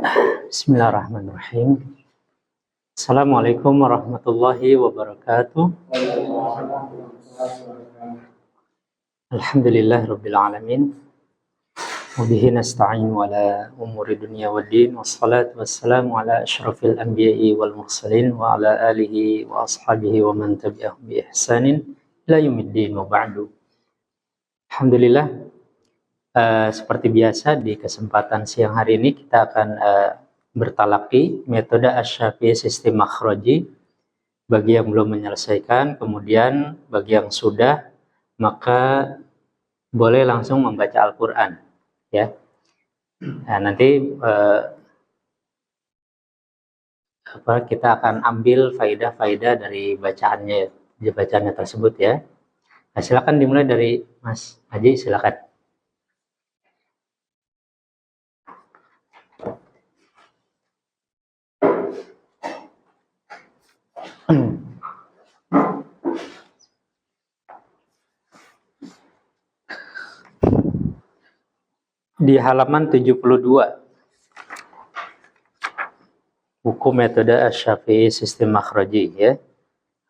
Bismillahirrahmanirrahim. Assalamualaikum warahmatullahi wabarakatuh. Alhamdulillahirabbil alamin. Wa bihi nasta'in ala umuri dunya waddin. Wassalatu wassalamu ala asyrafil anbiya'i wal mursalin wa ala alihi wa ashabihi wa man tabi'ahum bi ihsanin ila yaumiddin wa ba'du. Alhamdulillah. Seperti biasa di kesempatan siang hari ini kita akan bertalaki metode Asy-Syafi'i sistem makhraji. Bagi yang belum menyelesaikan, kemudian bagi yang sudah, maka boleh langsung membaca Al-Quran, ya. Nah, nanti kita akan ambil faidah-faidah dari bacaannya tersebut, ya. Nah, silakan dimulai dari Mas Haji, silakan. Di halaman 72 buku metode Asy-Syafi'i sistem makhraji, ya.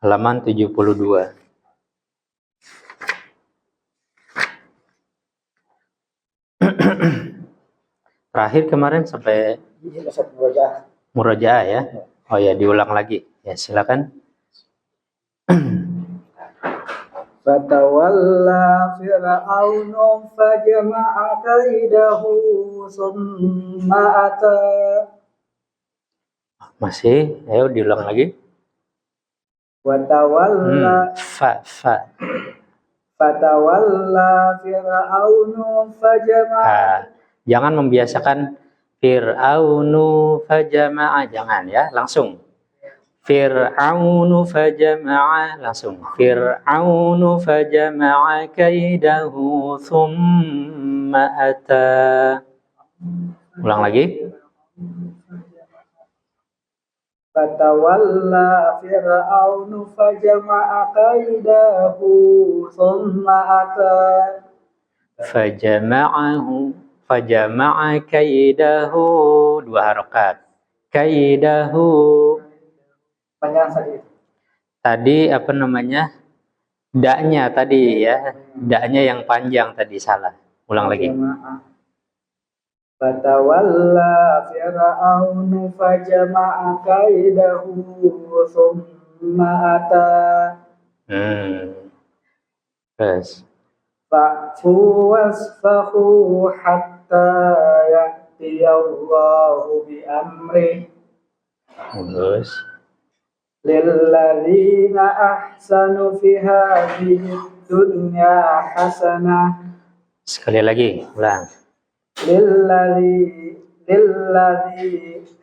Halaman 72. Terakhir kemarin sampai murojaah, ya. Oh ya, diulang lagi. Ya, silakan. Fatawalla fir'aunu fajama'a kaidahu summa ata. Masih, ayo diulang lagi. Fatawalla Fatawalla fir'aunu fajama'a. Jangan membiasakan fir'aunu fajama'a, jangan, ya, langsung. Fir'aunu fajama'a, langsung. Fir'aunu fajama'a kaidahu thumma ata. Ulang lagi. Fatawalla fir'aunu fajama'a kaidahu thumma ata. Fajama'a kaidahu, dua harakat. Kaidahu. Tadi apa namanya? Daknya tadi, ya. Daknya yang panjang tadi salah. Ulang lagi. Fatawalla fir'aunu fajama'a kaidahu thumma ata. Terus. Fa'fu wasfahu hatta ya'tiyallahu bi amrih. Terus. Lilladzina ahsanu fi hadhihi dunya hasanah. Sekali lagi, ulang.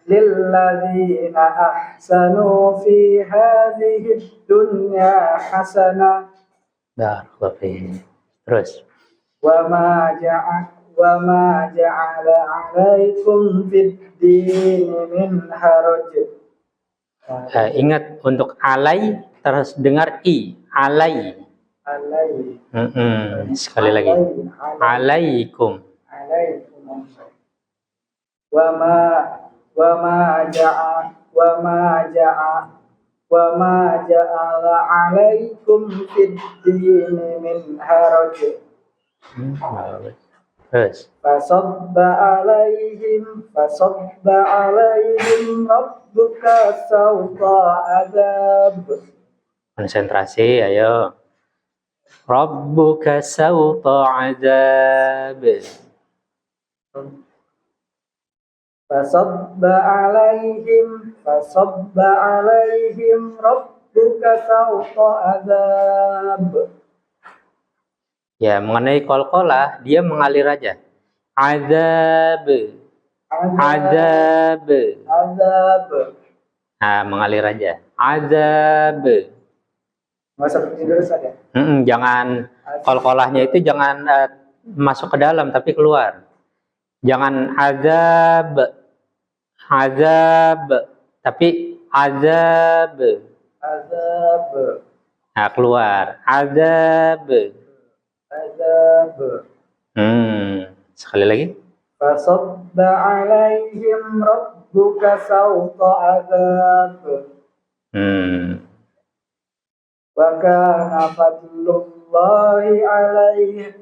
Lilladzina ahsanu fi hadhihi dunya hasanah. Terus. Wa ma ja'ala 'alaikum fid din min haraj. Ingat untuk alai terus dengar i, alai. Sekali lagi. Alaikum. Wa ma ja'ala 'alaikum fid din min haraj. Terus. Fasabba alaihim rabbuka sawta azab. Konsentrasi, ayo. Rabbuka sawta azab. Fasabba alaihim rabbuka sawta azab. Ya, mengenai qalqalah, dia mengalir aja. Azab. Nah, mengalir aja. Azab. Nggak usah tidur saja. Jangan, qalqalahnya itu jangan masuk ke dalam, tapi keluar. Jangan azab, tapi azab. Nah, keluar. Azab. Azab. Sekali lagi. فصب عليهم ربك سوط عذاب وكان فضل الله عليه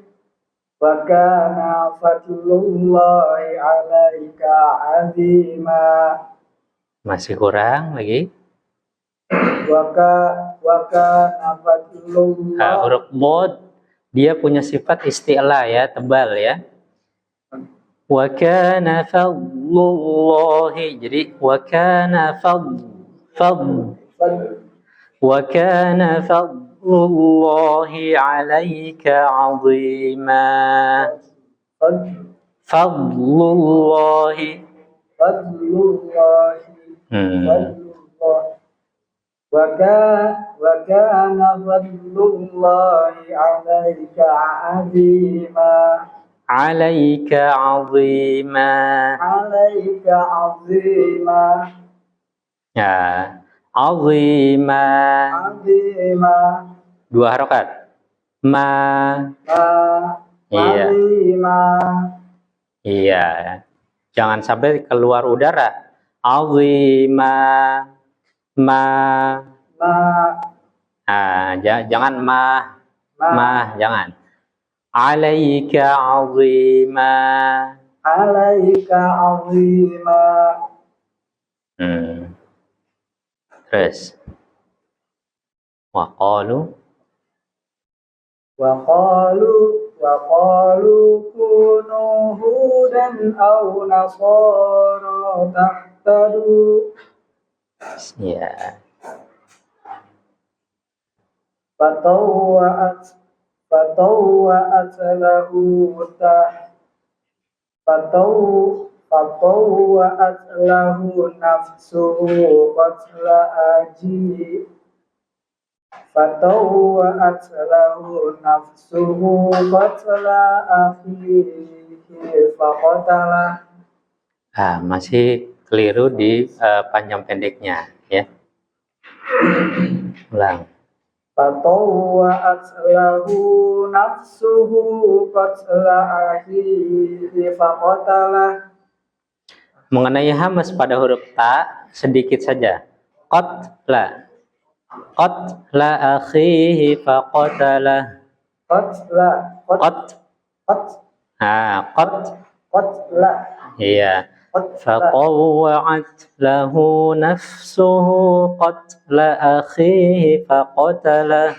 وكان فضل الله عليك عظيما. Masih kurang lagi. Wakana fadlullah. Huruf bod dia punya sifat isti'la ya, tebal ya. Wakana fadlullahi, jadi wakana wakana fadlullahi alaika azima. Fadlullahi وكان فضل الله عليك عظيما. عليك عظيما. عليك عظيما. Ya, azima. عظيما. 2 harokat. Ma. Iya. Azima. Iya. Jangan sampai keluar udara. Azima. Ma. Jangan jangan. Alaika azima. Alaika azima. Terus. Waqalu kunu hudan aw nasara tahtadu. Ya. Fatawwa'at lahu nafsuhu qatla aji. Fatawwa'at lahu nafsuhu qatla akhihi faqatalah. Masih keliru di panjang pendeknya ya. Ulang. Fatawwa'at lahu nafsuhu qatla akhihi faqatalah. Mengenai hamas pada huruf ta sedikit saja. Qatla akhihi faqatalah. Qatla. Iya. فطوعت له نفسه قتل أخيه فقتله.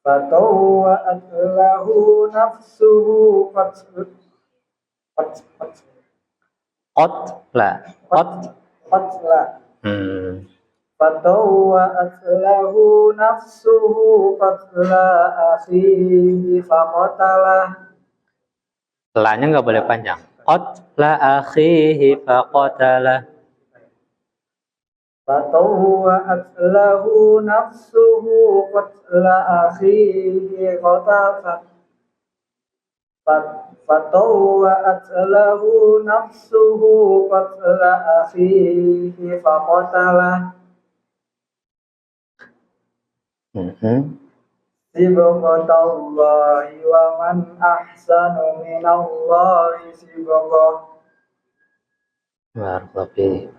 فطوعت له نفسه فطوعت له نفسه قتل أخيه فقتله. La-nya nggak boleh panjang. Qatla akhihi faqatalah. Fatawwa'at lahu nafsuhu qatla akhihi qatalah. Fatawwa'at lahu nafsuhu qatla akhihi faqatalah. Sibghatallahi wa man ahsanu minallahi sibghah. Barakallahu.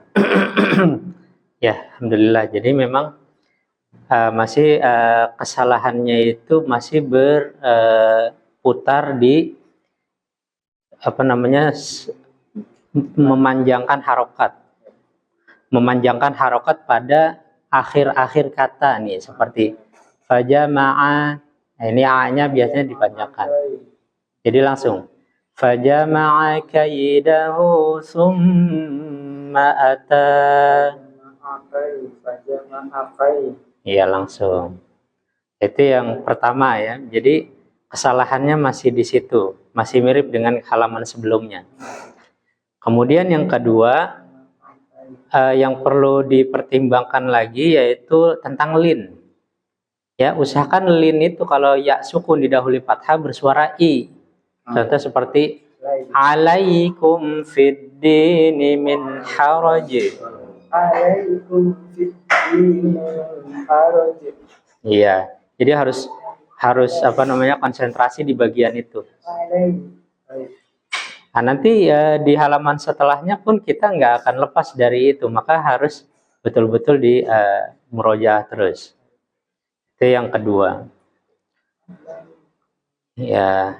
Ya, alhamdulillah. Jadi memang masih kesalahannya itu masih berputar di memanjangkan harokat pada akhir-akhir kata nih, seperti fajama'a. Ini a-nya biasanya dipanjangkan. Jadi langsung fajama'a kaidahu summa ata. Iya, langsung. Itu yang pertama ya. Jadi kesalahannya masih di situ, masih mirip dengan halaman sebelumnya. Kemudian yang kedua yang perlu dipertimbangkan lagi yaitu tentang lin. Ya, usahakan lin itu kalau ya sukun didahului fathah bersuara i. Contoh seperti alaikum fid dini min haraj. Alaikum fid dini min haraj. Iya, jadi harus konsentrasi di bagian itu. Nah, nanti di halaman setelahnya pun kita nggak akan lepas dari itu, maka harus betul-betul di murojaah terus. Itu yang kedua. Ya.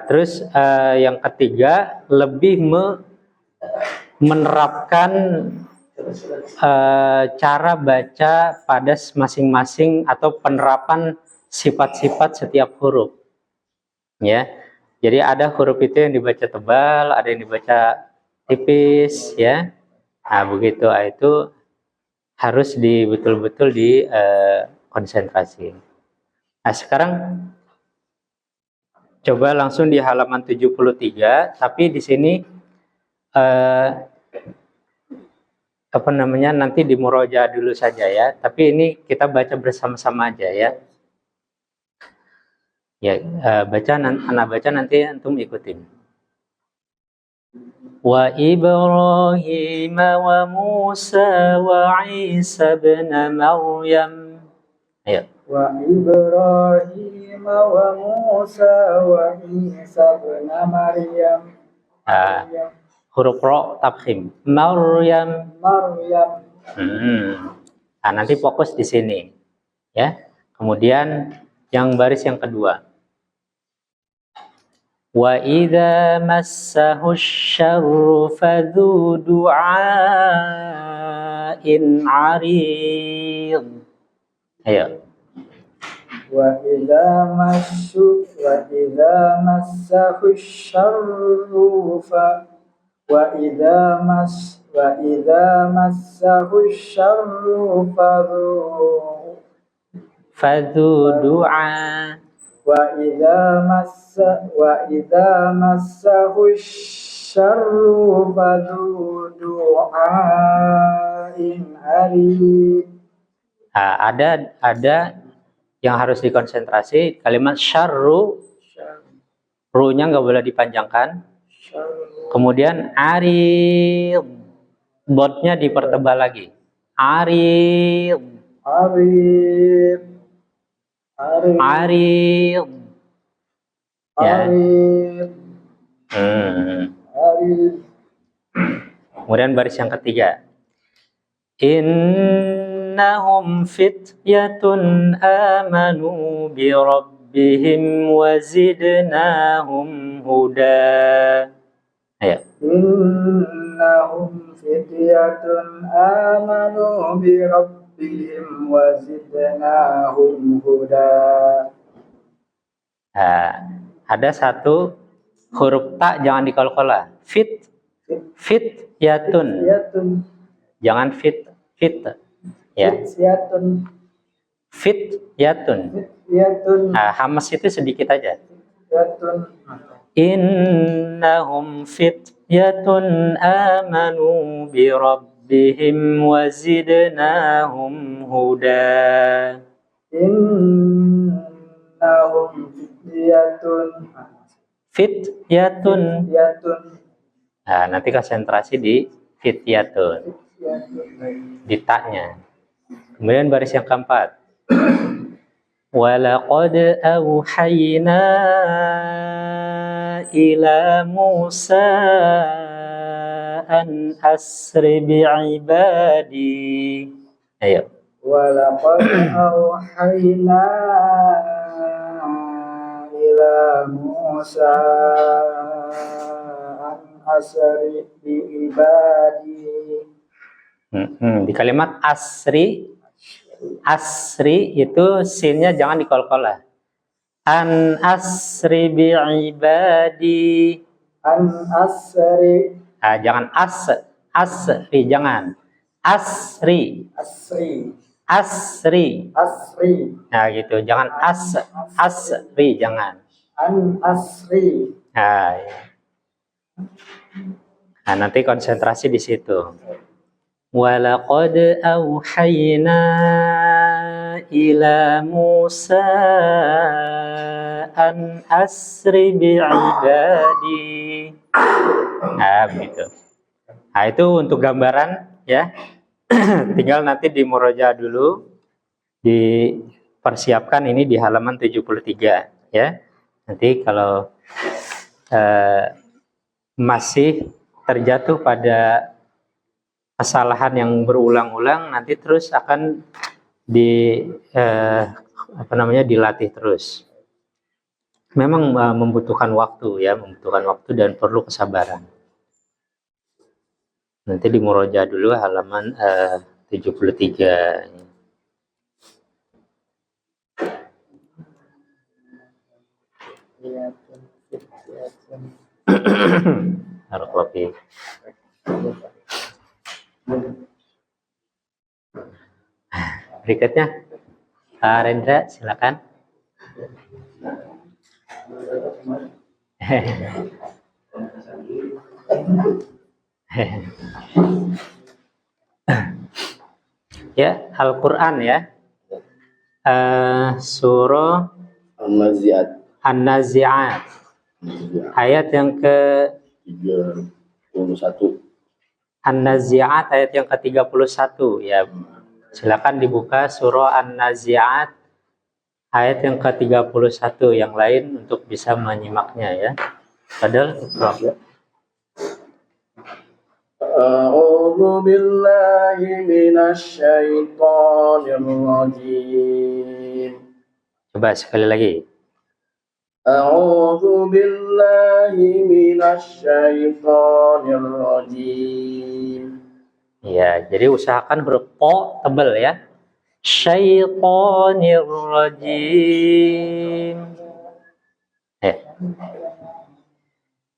Terus yang ketiga, lebih menerapkan cara baca pada masing-masing atau penerapan sifat-sifat setiap huruf. Ya. Jadi ada huruf itu yang dibaca tebal, ada yang dibaca tipis, ya. Nah, begitu. Itu harus betul-betul di konsentrasi. Nah, sekarang coba langsung di halaman 73, tapi di sini nanti di murojaah dulu saja ya. Tapi ini kita baca bersama-sama aja ya. Ya, anak baca nanti antum ikutin. Wa Ibrahim wa Musa wa Isa ibn Maryam. Ayo. Wa Ibrahim wa Musa wa Isa ibn Maryam. Huruf ro tafkhim. Maryam. Nah, nanti fokus di sini. Ya. Kemudian yang baris yang kedua. Wa idza massahu syarru fadhu du'ain 'arid. Ayo. Wa idza massahu syarru fadhu du'a. Wa idza massahu syarru fadhu du'ain 'arid. Ada yang harus dikonsentrasi, kalimat syarru, ru-nya nggak boleh dipanjangkan. Kemudian arid, botnya dipertebal lagi. Arid. Ya. Kemudian baris yang ketiga. Innahum fityatun amanu bi rabbihim wa zidnahum huda. Ayo. Innahum fityatun amanu bi rabbihim wa zidnahum huda. Ada satu huruf ta jangan dikolkola. Fit yatun. Jangan fit. Ya. Fit yatun. Hamas itu sedikit aja. Innahum fityatun amanu bi rabbihim wa zidnahum huda. Innahum fityatun. Nah, nanti konsentrasi di fityatun, di taknya. Kemudian baris yang keempat. Walaqad awhayna ila Musa an asri bi'ibadi. Ayo. Walaqad awhayna ila Musa an asri bi'ibadi. Di kalimat asri itu sinnya jangan dikolkolah. An asri bi'ibadi. An asri. Jangan asri, jangan. Asri. Nah, gitu. Jangan asri, jangan. An asri. Nah, nanti konsentrasi di situ. Walaqad awhayna ila Musa an asri bi'ibadi. Nah, begitu. Nah, itu untuk gambaran ya. Tinggal nanti di murojaah dulu, persiapkan ini di halaman 73 ya. Nanti kalau masih terjatuh pada kesalahan yang berulang-ulang, nanti terus akan dilatih terus. Memang membutuhkan waktu ya, dan perlu kesabaran. Nanti di murojaah dulu halaman 73. Barakallahu. Berikutnya, Pak Rendra, silakan. Ya, Al-Quran ya. Surah An-Nazi'at. Ayat yang ke-31. An-Nazi'at ayat yang ke-31 ya. Silakan dibuka surah An-Nazi'at ayat yang ke-31, yang lain untuk bisa menyimaknya ya. Padahal A'udzu billahi minasy syaithanir rajim. Coba sekali lagi. A'udzu billahi minasy syaithanir rajim. Ya, jadi usahakan huruf po tebal ya. Syaitanir rajim.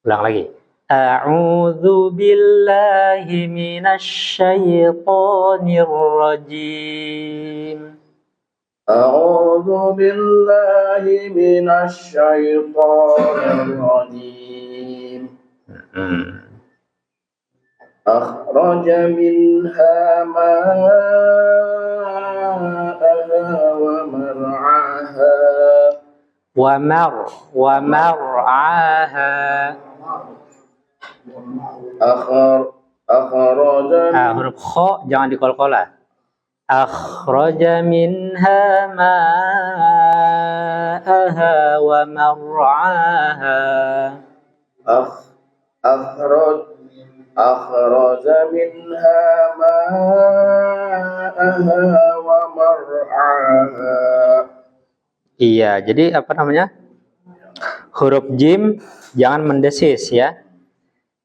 Ulang lagi. A'udzu billahi minasy syaithanir rajim. A'udzu billahi minasy syaithanir rajim. Akhraja minha ma'aha wa mar'aha. Wa mar'aha. Akhraja huruf kha jangan dikolkola. Akhraja minha ma'aha wa mar'aha. Akhraja minha ma'aha wa mar'aha. Iya, jadi apa namanya? Huruf jim jangan mendesis ya.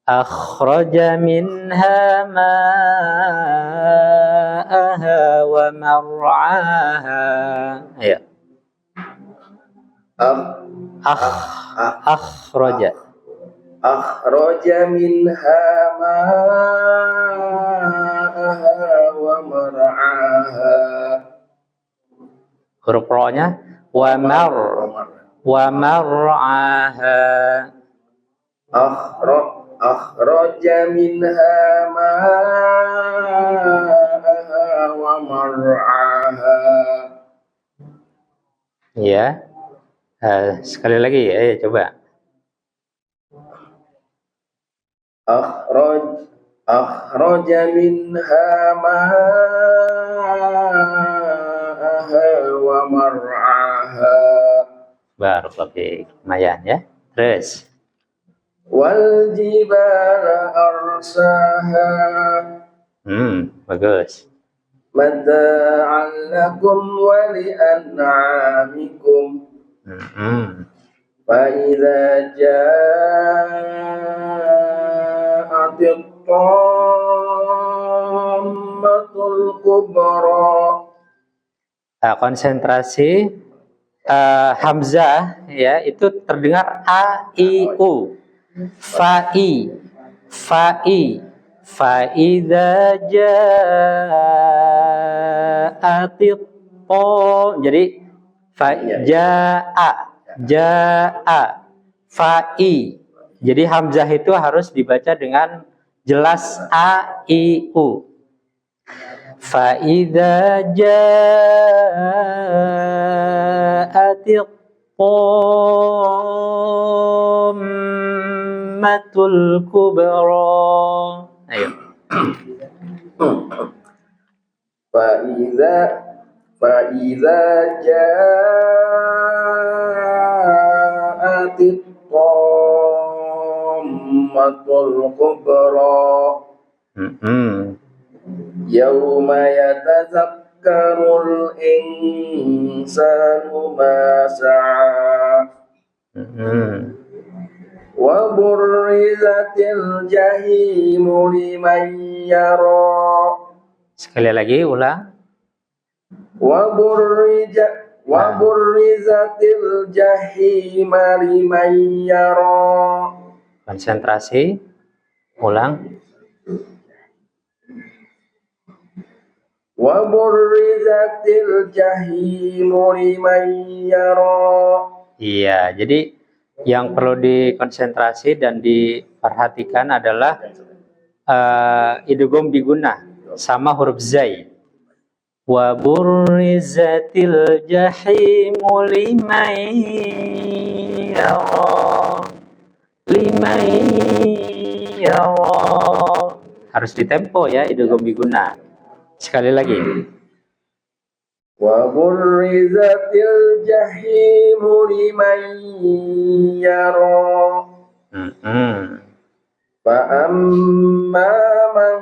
Akhraja minha ma'aha wa mar'aha. Ayo. Akhraja. Akhraja minha ma'aha wa mar'aha. Huruf ro-nya wa mar'aha. Akhraja minha ma'aha wa mar'aha. Ya. Sekali lagi ya, coba. Akhraja minha ma'aha wa mar'aha. Barakallahu. Lumayan ya. Terus. Wal jibala arsaha. Bagus. Mata'an lakum wa li'an'amikum. Fa idza ja'atit tammatul kubra. Konsentrasi hamzah ya, itu terdengar a i u. Fa'i fa idza ja'atit ta, jadi fa ja'a fa'i, jadi hamzah itu harus dibaca dengan jelas a i u. Fa idza ja'atit tammatul kubra. Ayo. Fa فإذا جاءت الطامة الكبرى يوم يتذكر الإنسان ما سعى وبرزت الجحيم لمن يرى. Sekali lagi ulang. Waburrizatil jahim liman yara. Konsentrasi. Ulang. Waburrizatil jahim liman yara. Iya, jadi yang perlu dikonsentrasi dan diperhatikan adalah idgham bigunnah sama huruf zai. Wa burrizatil jahimu liman yara. Harus ditempo ya idgham bigunnah. Sekali lagi. Wa burrizatil jahimu liman yara. Fa amma man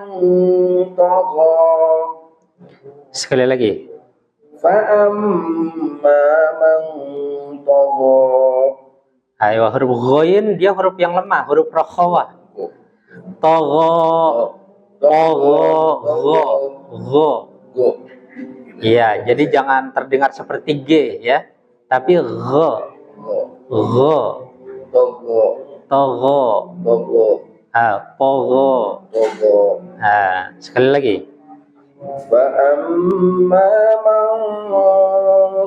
tagha. Sekali lagi. Fa'amma man tagha. Ayo, huruf ghain dia huruf yang lemah, huruf rakhawah. Tagha, gho. Iya, jadi jangan terdengar seperti G ya, tapi gho. Tagha. Pogo. Sekali lagi. Fa'amma man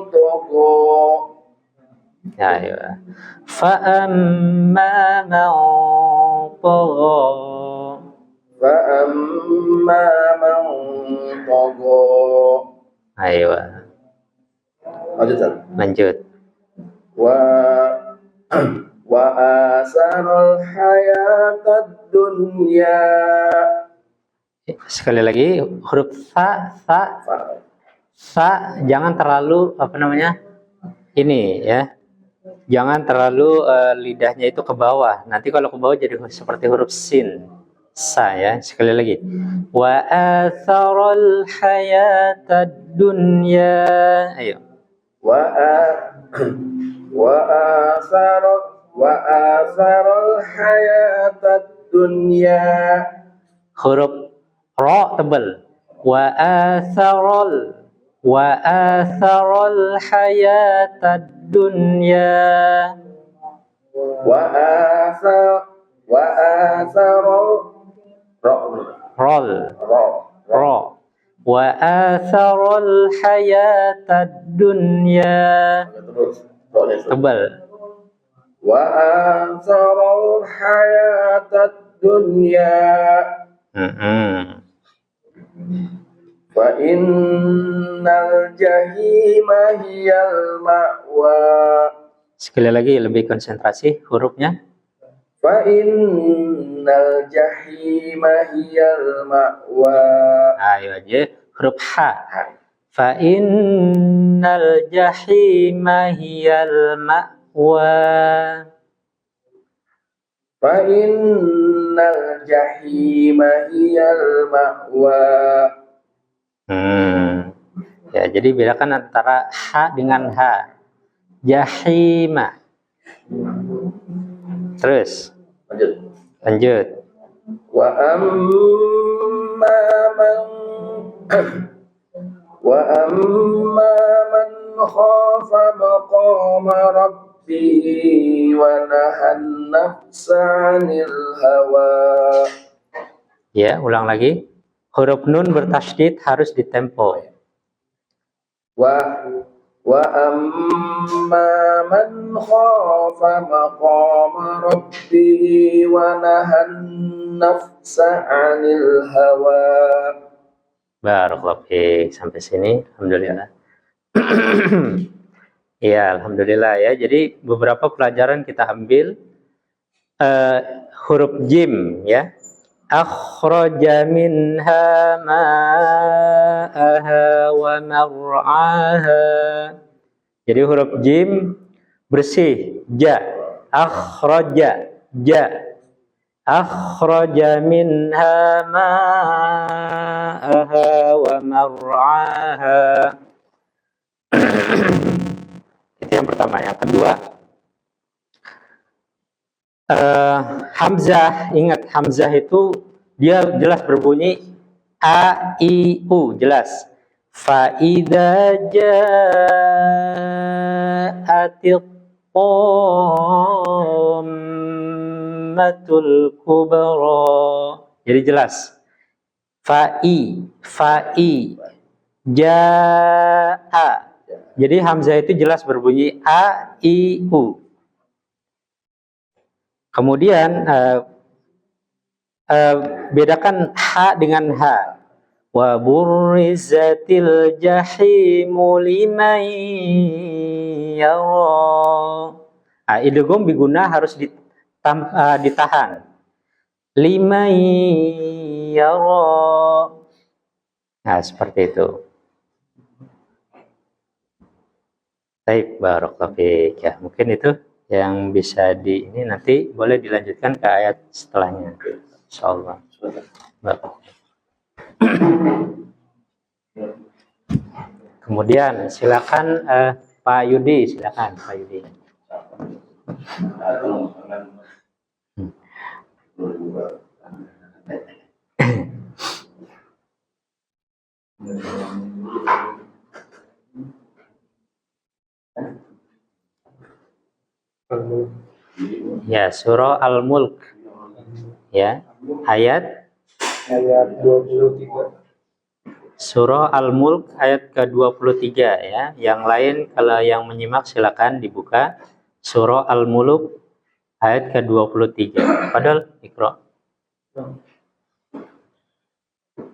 tagha. Ayo. Fa'amma man tagha. Fa'amma man tagha. Ayo. Lanjut. Wa asaral hayatad dunya. Sekali lagi huruf sa jangan terlalu ini ya, jangan terlalu lidahnya itu ke bawah, nanti kalau ke bawah jadi seperti huruf sin. Sa ya, sekali lagi. Wa atharal hayatad dunya. Ayo. Wa asaral hayatad dunya. Huruf ro tebal. Wa atharal hayatad dunya. Wa atharal ro. Wa atharal hayatad dunya. Tebal. Wa atharal hayatad dunya. Fa innal jahima hiyal ma'wa. Sekali lagi lebih konsentrasi hurufnya. Fa innal jahima hiyal ma'wa. Ayo aja huruf ha. Fa innal jahima hiyal ma'wa. Fa innal jahima hiyal ma'wa. Ya, jadi bedakan antara ha dengan ha. Jahima. Terus. Lanjut. Wa amma man khafa maqama rabbih wa nahan nafsa 'anil hawa. Ya, ulang lagi. Huruf nun bertasydid harus ditempo. Wa amma man khafa maqama rabbih wa nahan nafsa 'anil hawa. Barakallahu fiik. Sampai sini alhamdulillah. Ya, alhamdulillah ya. Jadi beberapa pelajaran kita ambil huruf jim ya. Akhraja minha ma'aha wa mar'aha. Jadi huruf jim bersih, ja. Akhraja, ja. Akhraja minha ma'aha wa mar'aha. Itu yang pertama. Yang kedua, hamzah. Ingat, hamzah itu dia jelas berbunyi a, i, u, jelas. Fa idza ja'atit tammatul kubra. Jadi jelas. Fa'i, ja'a. Jadi hamzah itu jelas berbunyi a, i, u. Kemudian bedakan ha dengan ha. Wa burrizatil jahimu liman yara. Idgham biguna harus ditahan. Liman yara. Nah, seperti itu. Baik, barakallahu fiik. Ya, mungkin itu yang bisa ini nanti boleh dilanjutkan ke ayat setelahnya. Insyaallah. Kemudian silakan Pak Yudi, silakan Pak Yudi. Ya, surah Al-Mulk. Ya, ayat 23. Surah Al-Mulk ayat ke-23 ya. Yang lain kalau yang menyimak silakan dibuka Surah Al-Mulk ayat ke-23. Padahal Iqra.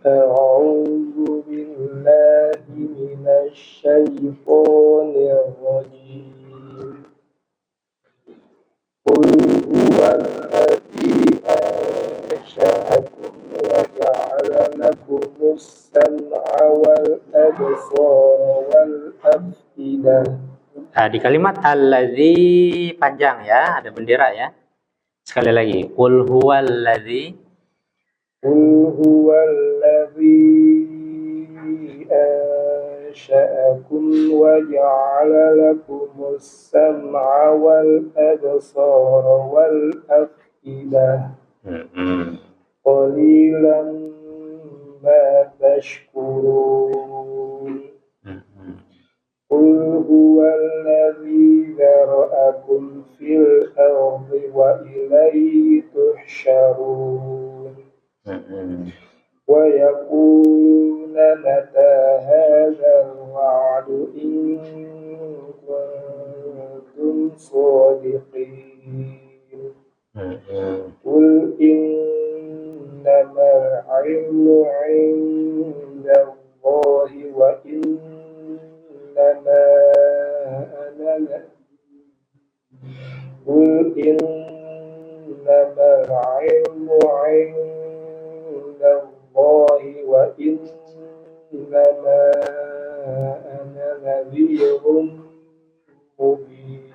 A'udzu billahi minasy syaithanir rajim. Qul huwallazi ansha'akum wa ja'ala lakumus sam'a wal absara wal af'idah. Di kalimat allazi panjang ya, ada bendera ya. Sekali lagi, qul huwallazi ansha'akum wa ja'ala lakumus sam'a wal absara wal af'idah. Qalilan ma tashkurun. Qul huwallazi zara'akum fil ardi wa ilayhi tuhsyarun. Wa yaquluna mata hadzal wa'du in kuntum shadiqin. Qul innamal 'ilmu 'indallahi wa Qul innamal 'ilmu 'indallahi wa innama ana nadhirun mubin.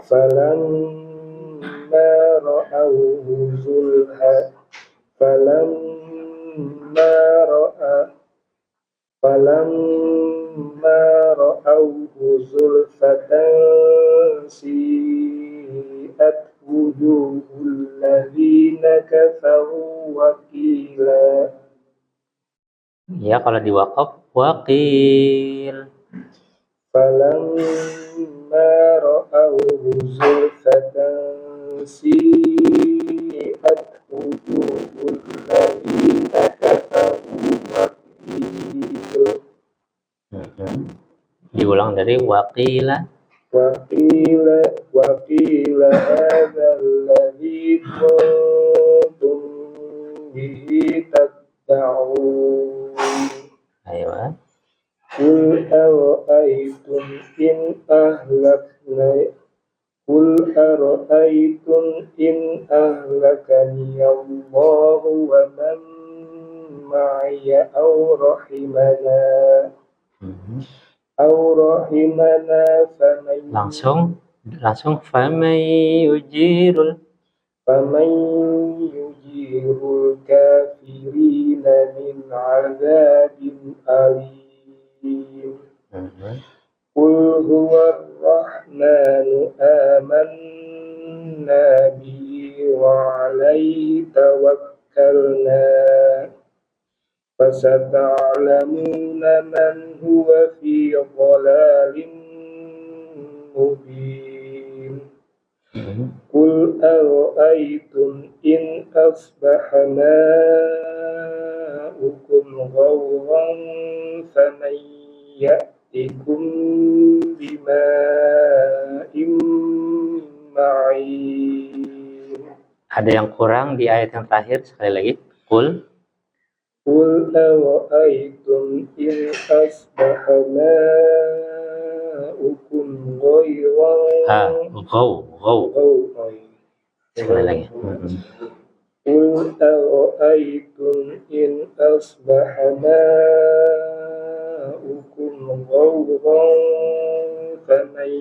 Falamma ra'awhu zulha فلما رأوه زلفة سيئت وجوه الذين كفروا وقيلا. Ya, kalau diwaqaf waqil. فلما رأوه زلفة سيئت وجوه الذين كفروا وقيل. Diulang dari waqila. Waqila hadzal ladzi kuntum bihi tad'un. Ayo. Qul ara'aytum in ahlakani Allahu wa man معي أو رحمنا langsung فمن يجير الكافرين من عذاب أليم قل هو الرحمن آمنا به وعليه توكلنا فستعلمون من هو في ضلال مبين قل أرأيتم إن أصبح ماؤكم غورا فمن يأتكم بماء معين. Ada yang kurang di ayat yang terakhir, sekali lagi. Qul أرأيتم إن أصبح ماؤكم غورا sekali lagi. قل أرأيتم إن أصبح ماؤكم غورا فمن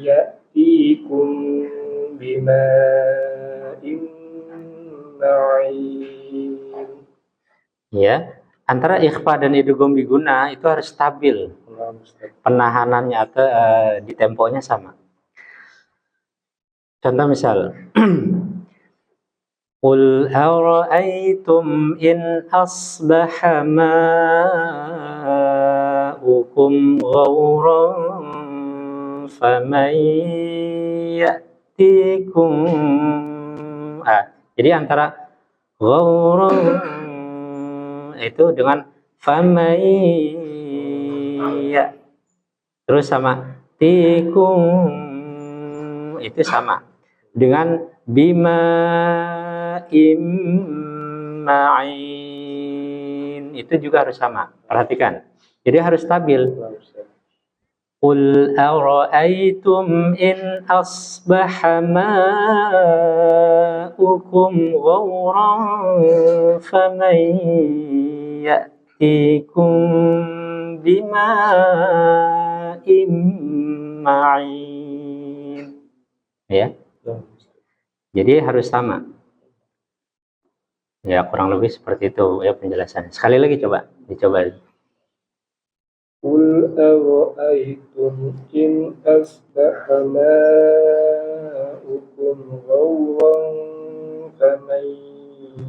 يأتيكم بماء معين. Ya, antara ikhfa dan idgham biguna itu harus stabil. Penahanannya atau di temponya sama. Contoh misal, Qul ara'aytum in asbaha ma'ukum ghauran faman ya'tikum. Jadi antara ghauran itu dengan famaya terus sama tikum itu sama dengan bima imma'in itu juga harus sama. Perhatikan, jadi harus stabil. Qul ara'aytum in asbaha ma'ukum ghauran faman ya'tikum bima'in ma'in. Ya. Jadi harus sama. Ya, kurang lebih seperti itu ya penjelasannya. Sekali lagi dicoba. قل أرأيتم إن أصبح ماؤكم غورا فمن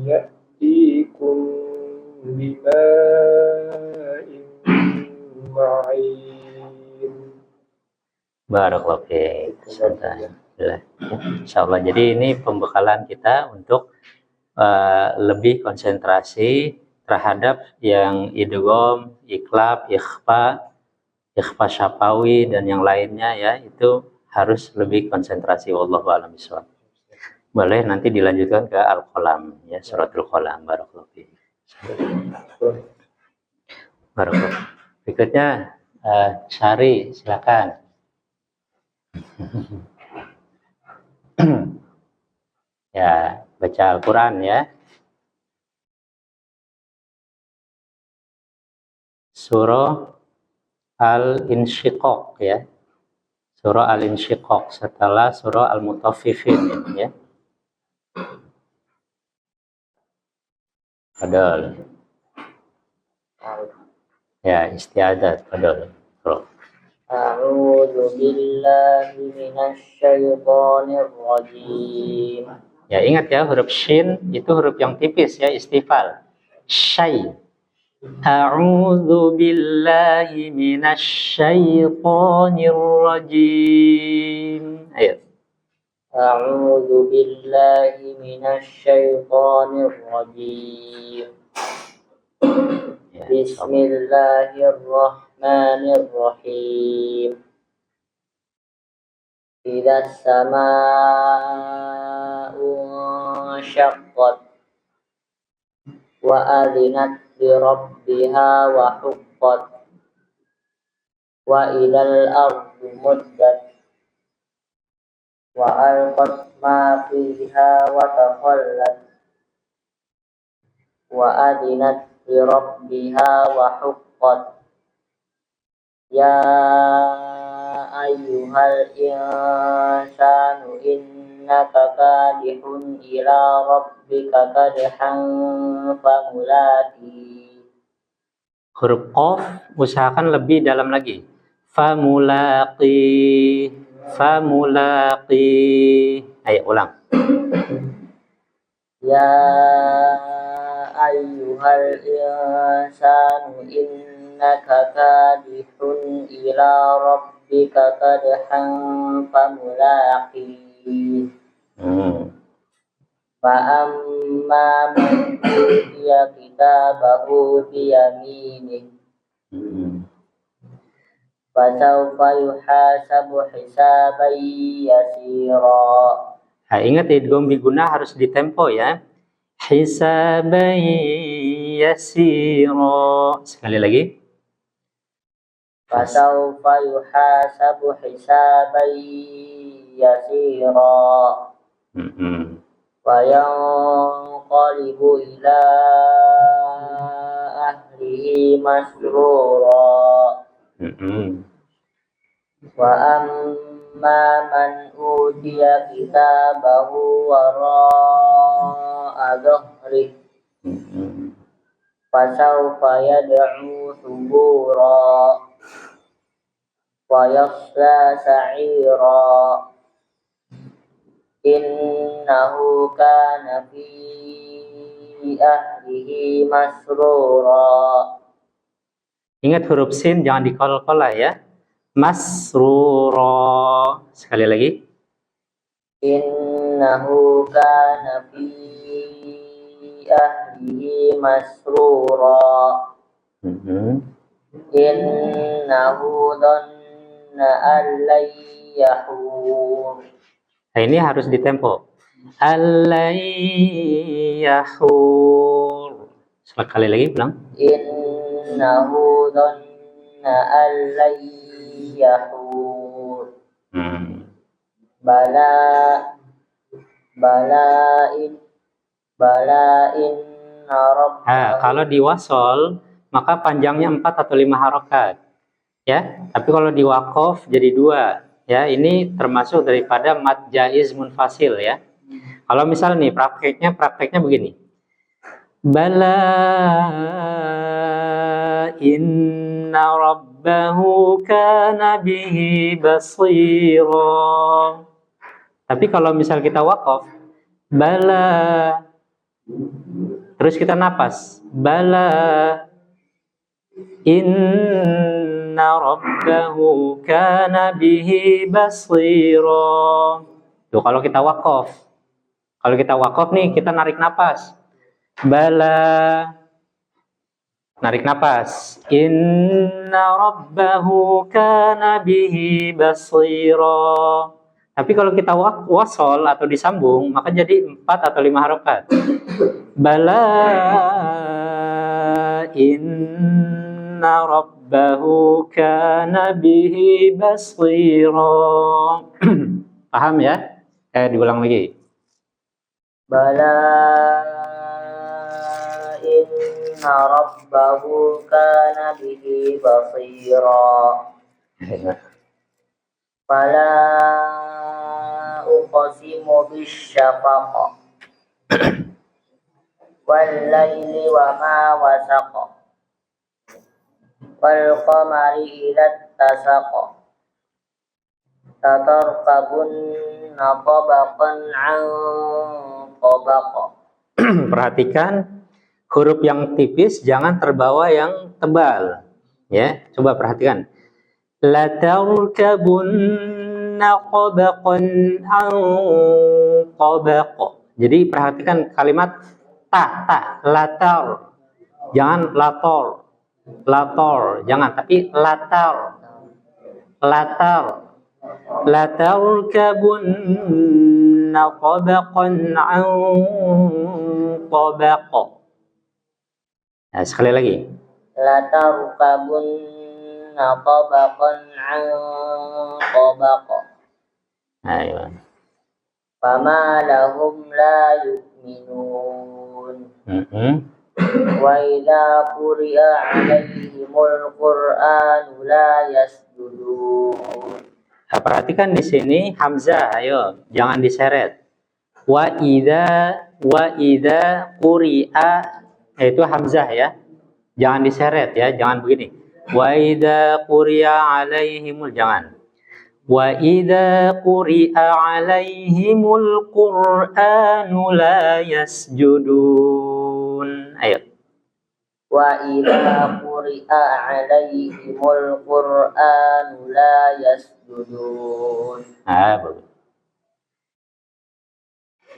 يأتيكم بماء معين. Barakallahu fiik. Insyaallah. Jadi ini pembekalan kita untuk lebih konsentrasi terhadap yang idgham, iqlab, ikhfa syafawi dan yang lainnya ya, itu harus lebih konsentrasi. Wallahu a'lam bishawab. Boleh nanti dilanjutkan ke Al-Qalam ya, suratul Qalam. Barakallahu fiik. Barakallahu. Berikutnya Syari, silakan. Ya, baca Al-Quran ya. Surah Al-Insyiqaq ya. Surah Al-Insyiqaq setelah surah Al-Mutaffifin ya. Padahal. Ya, istiadat padahal. A'udzu billahi minasy syaithanir rajim. Ya, ingat ya, huruf shin itu huruf yang tipis ya, istifal. Syai. A'udzu billahi minasy syaithanir rajim. Ayo. A'udzu billahi minasy syaithanir rajim. Ya, Bismillahirrahmanirrahim. Idza samaa'u syaqqat wa adzinat li rabbiha wa huqqat wa ilal ardi muddat wa alqat ma fiha wa taqallat wa adzinat لربها وحقت يا أيها الإنسان إنك كادح إلى ربك كدحا فملاقيه. Huruf Qaf usahakan lebih dalam lagi. Famulaqi, famulaqi. Ayo ulang. Ya ayyuhal insanu innaka kadihun ila rabbika kadhan famulaqih. Fa'amma man utiya kitabahu biyaminih fasawfa yuhasabu hisaban yasira. Nah, ingat idgham biguna harus ditempo ya. Hisaban yasira. Sekali lagi. Fasawfa yuhasabu hisaban yasira. Wa yanqalibu ila ahlihi masrura. Wa amma man utiya kitabahu wara'a dhahrihi fasawfa yad'u thubura wa yasla sa'ira innahu kana fi ahlihi masrura. Ingat huruf sin jangan dikol-kolah ya. Masrura. Sekali lagi. Innahu kana fi ahlihi masrura. Innahu dhanna an lan yahur. Nah, ini harus ditempo. Allan yahur. Sekali lagi ulang. Innahu dhanna an lan yahur. Bala inna rabbah. Kalau di wasol maka panjangnya 4 atau 5 harokat ya. Tapi kalau di waqaf jadi 2 ya. Ini termasuk daripada mad jaiz munfasil ya. Kalau misal nih prakteknya begini. Bala inna rabbahu kana bihi basira. Tapi kalau misal kita waqaf, bala, terus kita napas, bala inna rabbahu kana bihi basira. Tuh kalau kita waqaf. Kalau kita waqaf nih kita narik napas. Bala, narik napas. Inna rabbahu kana bihi basira. Tapi kalau kita wasol atau disambung, maka jadi 4 atau 5 harokat. Bala inna rabbahu kana bihi basira. Paham ya? Diulang lagi. Bala inna rabbahu kana bihi basira. Fala uqsimu bisyafaq wal laili wa ma wasaq wal qamari idza tasaq tatarkabunna tabaqan an tabaq. Perhatikan huruf yang tipis jangan terbawa yang tebal ya. Coba perhatikan. La tarkabunna tabaqan an tabaq. Jadi perhatikan kalimat ta, latar. Jangan lator. Lator, jangan, tapi latar. Latar. La tarkabunna tabaqan an tabaq. Nah, sekali lagi. La tarkabunna tabaqan an tabaq. Ayo. Fama lahum la yu'minun. Wa idza quri'a 'alaihimul Qur'anu la yasjudun. Nah, perhatikan di sini hamzah, ayo jangan diseret. Wa idza quri'a, itu hamzah ya. Jangan diseret ya, jangan begini. Wa idza quri'a 'alaihimul, jangan. Wa idza quri'a 'alaihimul Qur'anu la yasjudun. Ayo. Wa idza quri'a 'alaihimul Qur'anu la yasjudun. Bagus.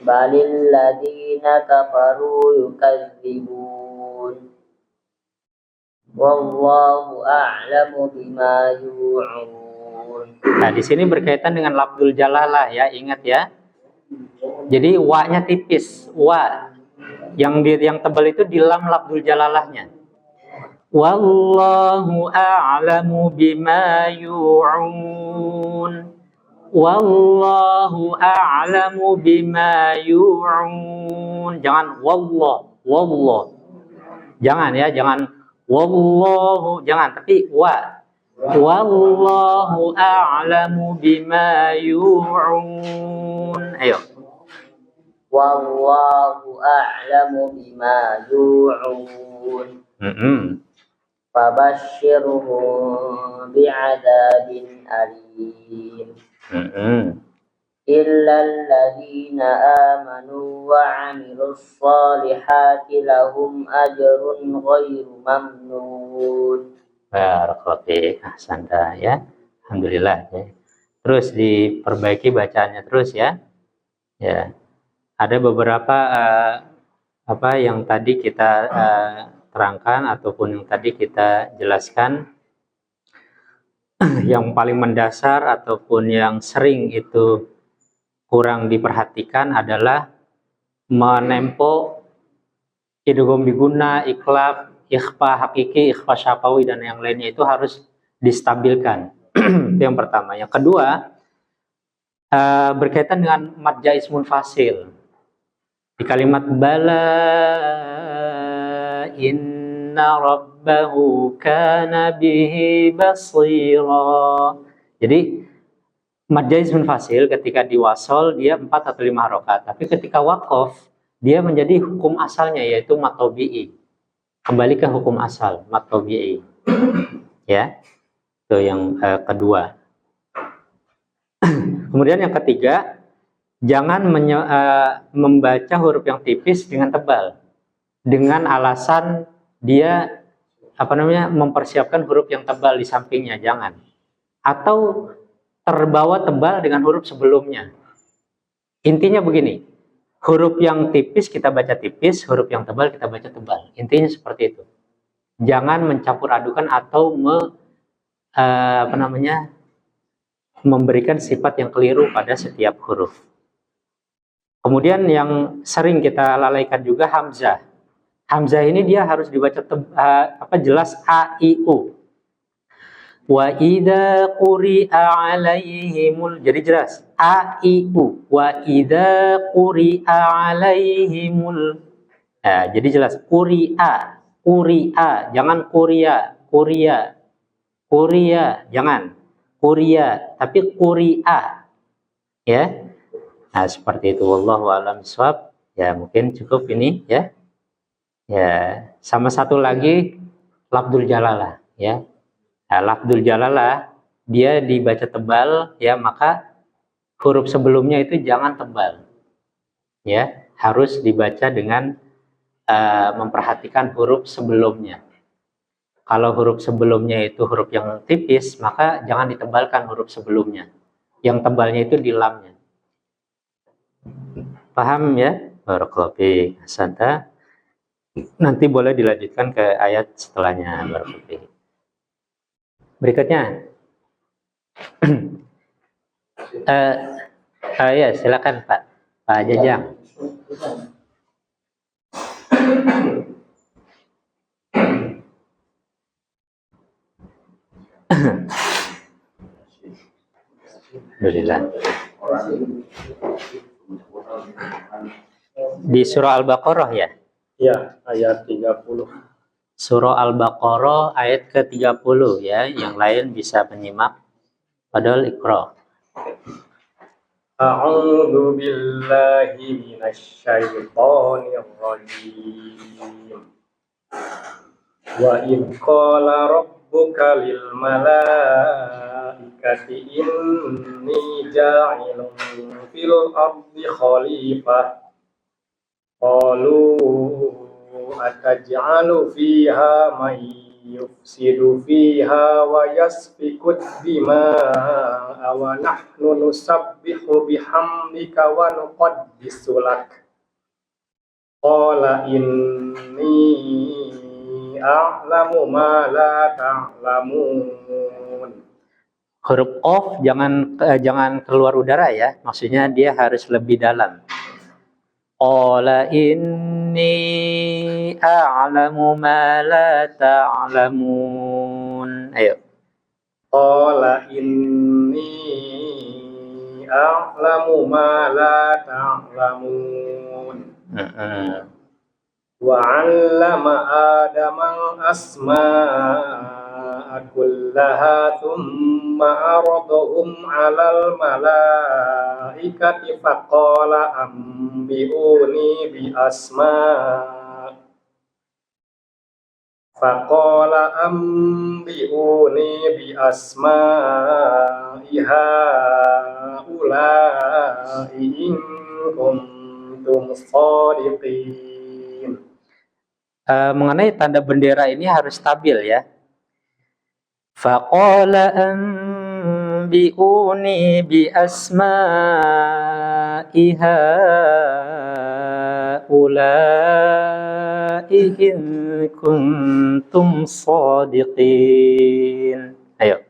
Balil ladzina kafaru yukadzibun. Wallahu a'lamu bima yu'un. Nah, di sini berkaitan dengan lafzul jalalah ya, ingat ya. Jadi wa-nya tipis, wa. Yang tebal itu di lam lafzul jalalahnya. Wallahu a'lamu bima yu'un. Wallahu a'lamu bima yu'un. Jangan wallah. Jangan ya, jangan wallahu, jangan, tapi wa. Wallahu a'lamu bima yu'un. Ayo. Wallahu a'lamu bima yu'un. Fabashshirhum bi'adzabin alim. Illa alladhina amanu wa 'amilus solihati lahum ajrun ghairu mamnun. Barakallahu fiik, ahsanta ya. Alhamdulillah ya. Terus diperbaiki bacaannya terus ya. Ya. Ada beberapa apa yang tadi kita terangkan ataupun yang tadi kita jelaskan. Yang paling mendasar ataupun yang sering itu kurang diperhatikan adalah menempo idgham biguna, iklab, ikhfa hakiki, ikhfa syafawi dan yang lainnya itu harus distabilkan. Itu yang pertama. Yang kedua, berkaitan dengan mad jaiz munfasil. Di kalimat bala inna rabbahu kana bihi basira. Jadi mad jaiz munfasil ketika diwasol dia 4 atau 5 harokat, tapi ketika waqaf dia menjadi hukum asalnya yaitu mad tabi'i. Kembali ke hukum asal mad tabi'i. Ya. Itu yang kedua. Kemudian yang ketiga, jangan membaca huruf yang tipis dengan tebal dengan alasan dia mempersiapkan huruf yang tebal di sampingnya, jangan. Atau terbawa tebal dengan huruf sebelumnya. Intinya begini, huruf yang tipis kita baca tipis, huruf yang tebal kita baca tebal. Intinya seperti itu. Jangan mencampur adukan atau memberikan sifat yang keliru pada setiap huruf. Kemudian yang sering kita lalaikan juga hamzah. Hamzah ini dia harus dibaca jelas a i u. Wa idza quri'a 'alaihimul, jadi jelas a i u. Wa idza quri'a 'alaihimul. Nah, jadi jelas quri'a, jangan quria, jangan quria, tapi quri'a. Ya. Nah, seperti itu. Wallahu a'lam bishawab. Ya, mungkin cukup ini ya. Ya, sama satu lagi lafdzul jalalah ya. Nah, lafdzul jalalah dia dibaca tebal ya, maka huruf sebelumnya itu jangan tebal. Ya, harus dibaca dengan memperhatikan huruf sebelumnya. Kalau huruf sebelumnya itu huruf yang tipis, maka jangan ditebalkan huruf sebelumnya. Yang tebalnya itu di lamnya. Paham ya? Barakallahu fiik. Ahsanta. Nanti boleh dilanjutkan ke ayat setelahnya. Barakallahu fiik. Berikutnya. Ya, silakan Pak Jajang. Alhamdulillah. Di surah Al-Baqarah ya? Ya, ayat 30. Surah Al-Baqarah ayat ke-30 ya. Yang lain bisa menyimak. Padahal Iqra. A'udzu billahi minasyaitonir rajim. Wa in qala rabbuka lil malaikati inni ja'ilun fil ardi khalifah qalu ataj'alu fiha man yufsidu fiha wa yasfiku dima'a wa nahnu nusabbihu bihamdika wa nuqaddisu lak qala inni a'lamu ma la ta'lamun. Huruf Qaf jangan keluar udara ya. Maksudnya dia harus lebih dalam. Qala inni a'lamu ma la ta'lamun. Ayo. Qala inni a'lamu ma la ta'lamun. Wa 'allama Adama al-asma'a kullaha thumma 'aradahum 'alal malaikati faqala anbi'uni bi asma'i haula'i in kuntum shadiqin. Mengenai tanda bendera ini harus stabil ya. Faqala anbi'uni bi asma'i haula'i in kuntum shadiqin. Ayo.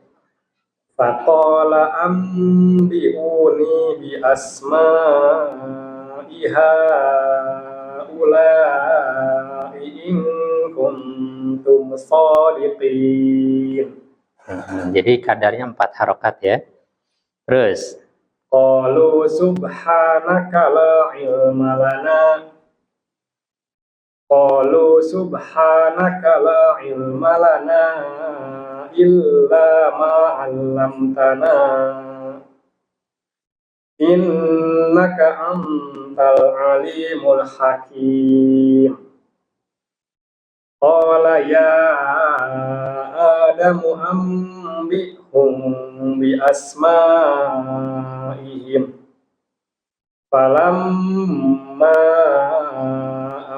Faqala anbi'uni bi asma'i haula'i in kuntum shadiqin. Jadi kadarnya 4 harokat ya. Terus Qalu subhanaka la ilma lana illa ma 'allamtana innaka antal alimul hakim. Qala ya Adamu ambihum bi asma'ihim falamma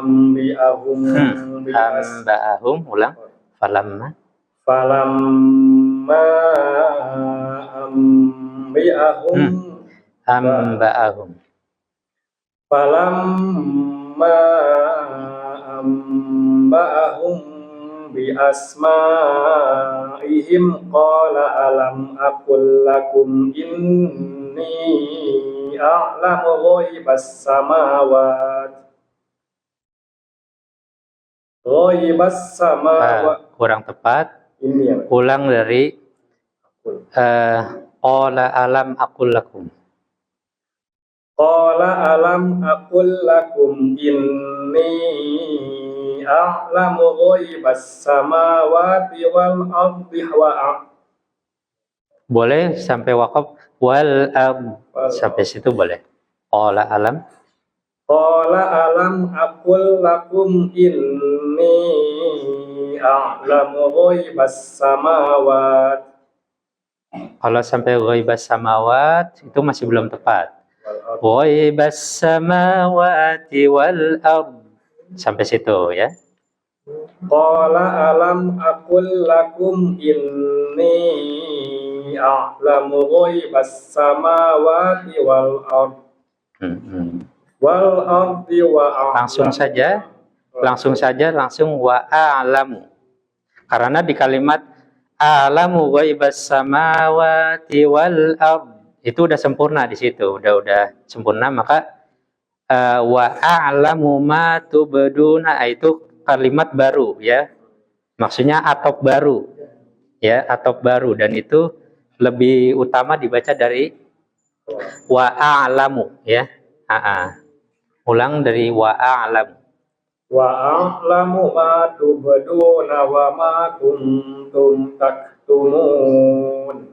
ambi'ahum ulang. Falamma ambi'ahum bi asma'ihim qala alam aqul lakum inni a'lamu ghaibas samawati kurang tepat. Ini ya. Ulang dari qala alam aqul lakum. Qala alam aqul lakum inni a'lamu ghaibas samawati wal ardi wa Boleh sampai waqaf wal sampai situ boleh. Qala alam aqul lakum inni a'lamu ghaibas samawati. Kalau sampai ghaibas samawat itu masih belum tepat. Ghaibas samawati wal ard. Sampai situ ya. Qala alam aqul lakum inni a'lamu ghaibas samawati wal ard. Wal ardi wa langsung saja wa a'lamu. Karena di kalimat a'lamu ghaibas samawati wal ard itu udah sempurna di situ, udah sempurna, maka wa a'lamu ma tubduna itu kalimat baru ya. Maksudnya atop baru. Ya, atop baru dan itu lebih utama dibaca dari wa a'lamu ya. Ulang dari wa a'lamu. wa a'lamu ma tubduna wa ma kuntum taktumun.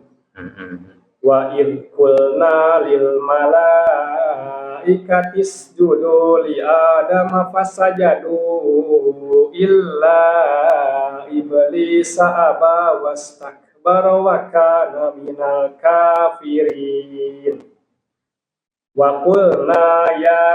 Wa idh qulna lil malaikati isjudu li adama fasajadu illa iblisa aba wastakbara wa kana minal kafirin. Wa qulna ya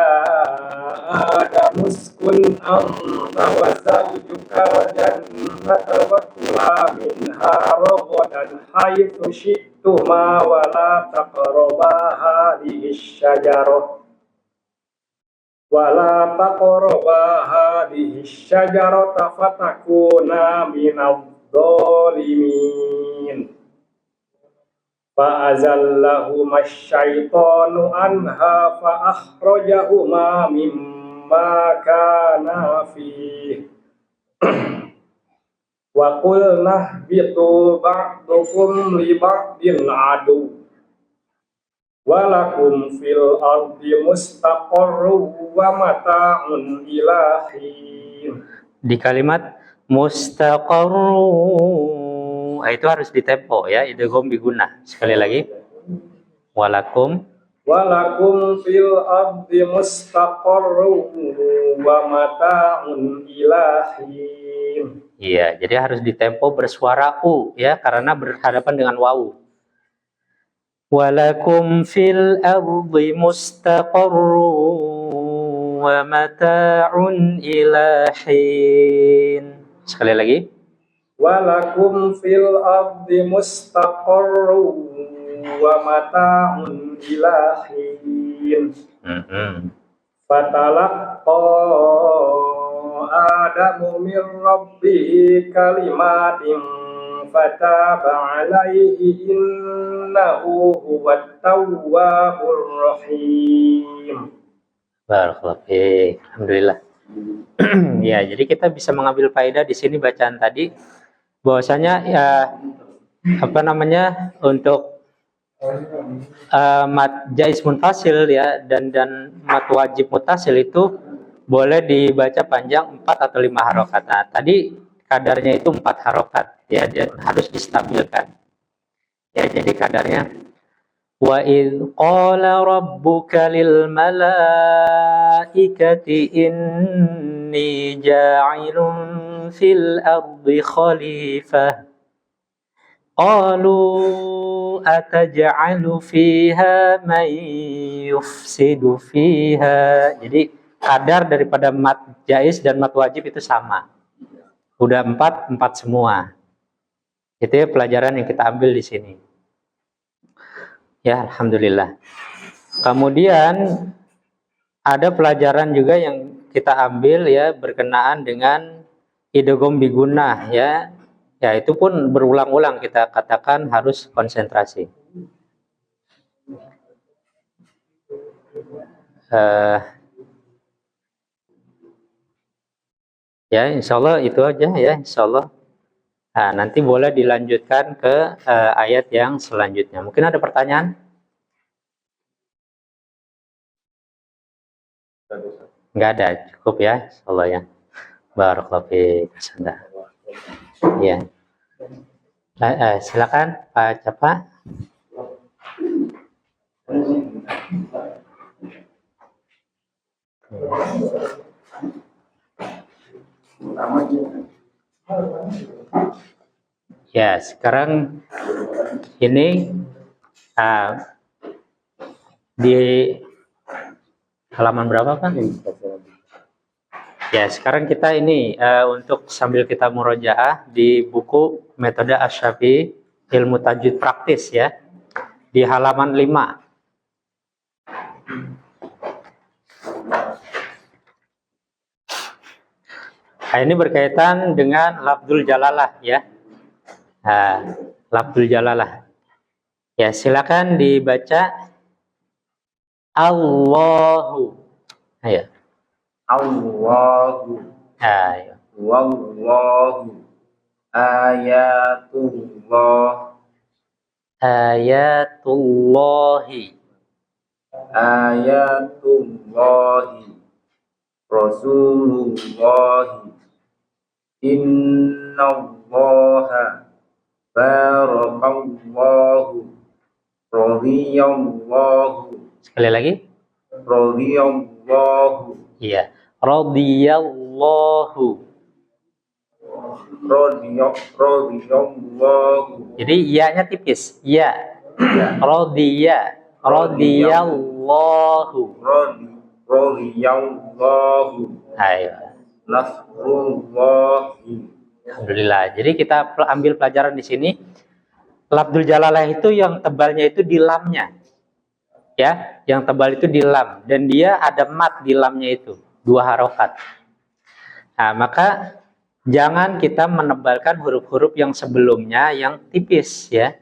adamu uskun anta wa zawjuka jannata wa kula minha ragadan haitsu syi'tuma wa la taqraba hadhihi syajarah fatakuna minadh dhalimin. Fa'azallahuma asyaitanu anha fa'akhrajahuma mimma kana fihi. Wa qulna ihbitu ba'dukum li ba'din adu walakum fil ardi mustaqarrun wa mata'un ila hin. Di kalimat mustaqarru itu harus ditempo ya, idgham bigunnah. Sekali lagi. Walakum fil ardi mustaqarrun wa mata'un ila hin. Iya, jadi harus ditempo bersuara u ya, karena berhadapan dengan wawu. Walakum fil ardi mustaqarrun wa mata'un ila hin. Sekali lagi. Walakum fil ardi mustaqarrun wa mata'un ila hin. Fatalaqqa Adamu min rabbihi kalimatin fataba alaihi innahu huwat tawwabur rahim. Barakallahu fiik. Alhamdulillah. Ya, jadi kita bisa mengambil faedah di sini bacaan tadi bahwasanya ya untuk mat jaiz munfasil ya dan mat wajib mutasil itu boleh dibaca panjang 4 atau 5 harokat. Nah, tadi kadarnya itu 4 harokat ya, dan harus distabilkan. Ya, jadi kadarnya wa idh qala rabbuka lil malaikati inni ja'ilun fil ardi khalifah qalu ataj'alu fiha man yufsidu fiha. Jadi kadar daripada mat jaiz dan mat wajib itu sama. Udah 4 semua. Itu ya pelajaran yang kita ambil di sini. Ya, alhamdulillah. Kemudian ada pelajaran juga yang kita ambil ya berkenaan dengan idgham bigunnah ya. Ya, itu pun berulang-ulang kita katakan harus konsentrasi. Ya, insyaallah itu aja ya, insyaallah. Nah, nanti boleh dilanjutkan ke ayat yang selanjutnya. Mungkin ada pertanyaan? Enggak ada, cukup ya, insyaallah ya. Barakallahu fiik. Ya. Silakan Pak Capa. Ya, sekarang ini di halaman berapa Pak? Ya, sekarang kita ini untuk sambil kita murojaah di buku Metode Asy-Syafi'i Ilmu Tajwid Praktis ya, di halaman 5. Nah, ini berkaitan dengan lafdzul jalalah ya. Lafdzul jalalah. Ya, silakan dibaca Allahu. Ayo. Allahu. Ayo. Wallahu. Ayatullah. Ayatullahi. Ayatullahi. Rasulullah. innallaha barakallahu radhiyallahu Sekali lagi. radhiyallahu Iya. Radhiyallahu. radhiyallahu Jadi iya-nya tipis. Iya. Radhiyallahu. radhiyallahu Ayo. nasrullahi. Alhamdulillah. Jadi kita ambil pelajaran di sini. Lafdzul jalalah itu yang tebalnya itu di lamnya. Ya, yang tebal itu di lam dan dia ada mat di lamnya itu, 2 harokat. Nah, maka jangan kita menebalkan huruf-huruf yang sebelumnya yang tipis ya.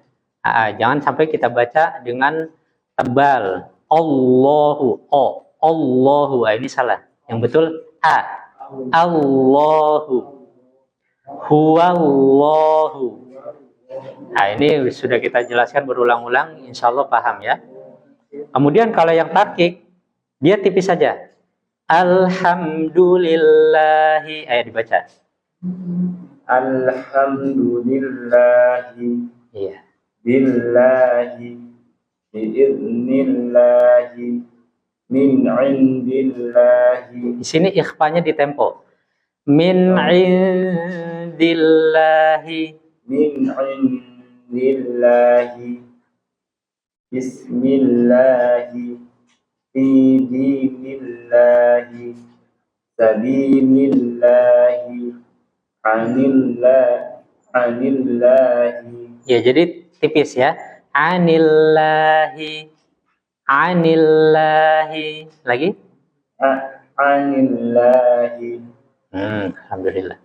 Jangan sampai kita baca dengan tebal. Allahu, Allahu. Ini salah. Yang betul Allahu. Huwallahu. Nah, ini sudah kita jelaskan berulang-ulang, insya Allah paham ya. Kemudian kalau yang tarkik, dia tipis saja. Alhamdulillahi. Ayo dibaca. Alhamdulillahi Iya. billahi bi'idnillahi min indillahi. Di sini ikhfanya di tempo. Min indillahi. Min indillahi bismillahi fi dinillahi sabilillahi anillahi. Ya, jadi tipis ya. Anillahi. Anillahi. Lagi? Anillahi. Alhamdulillah.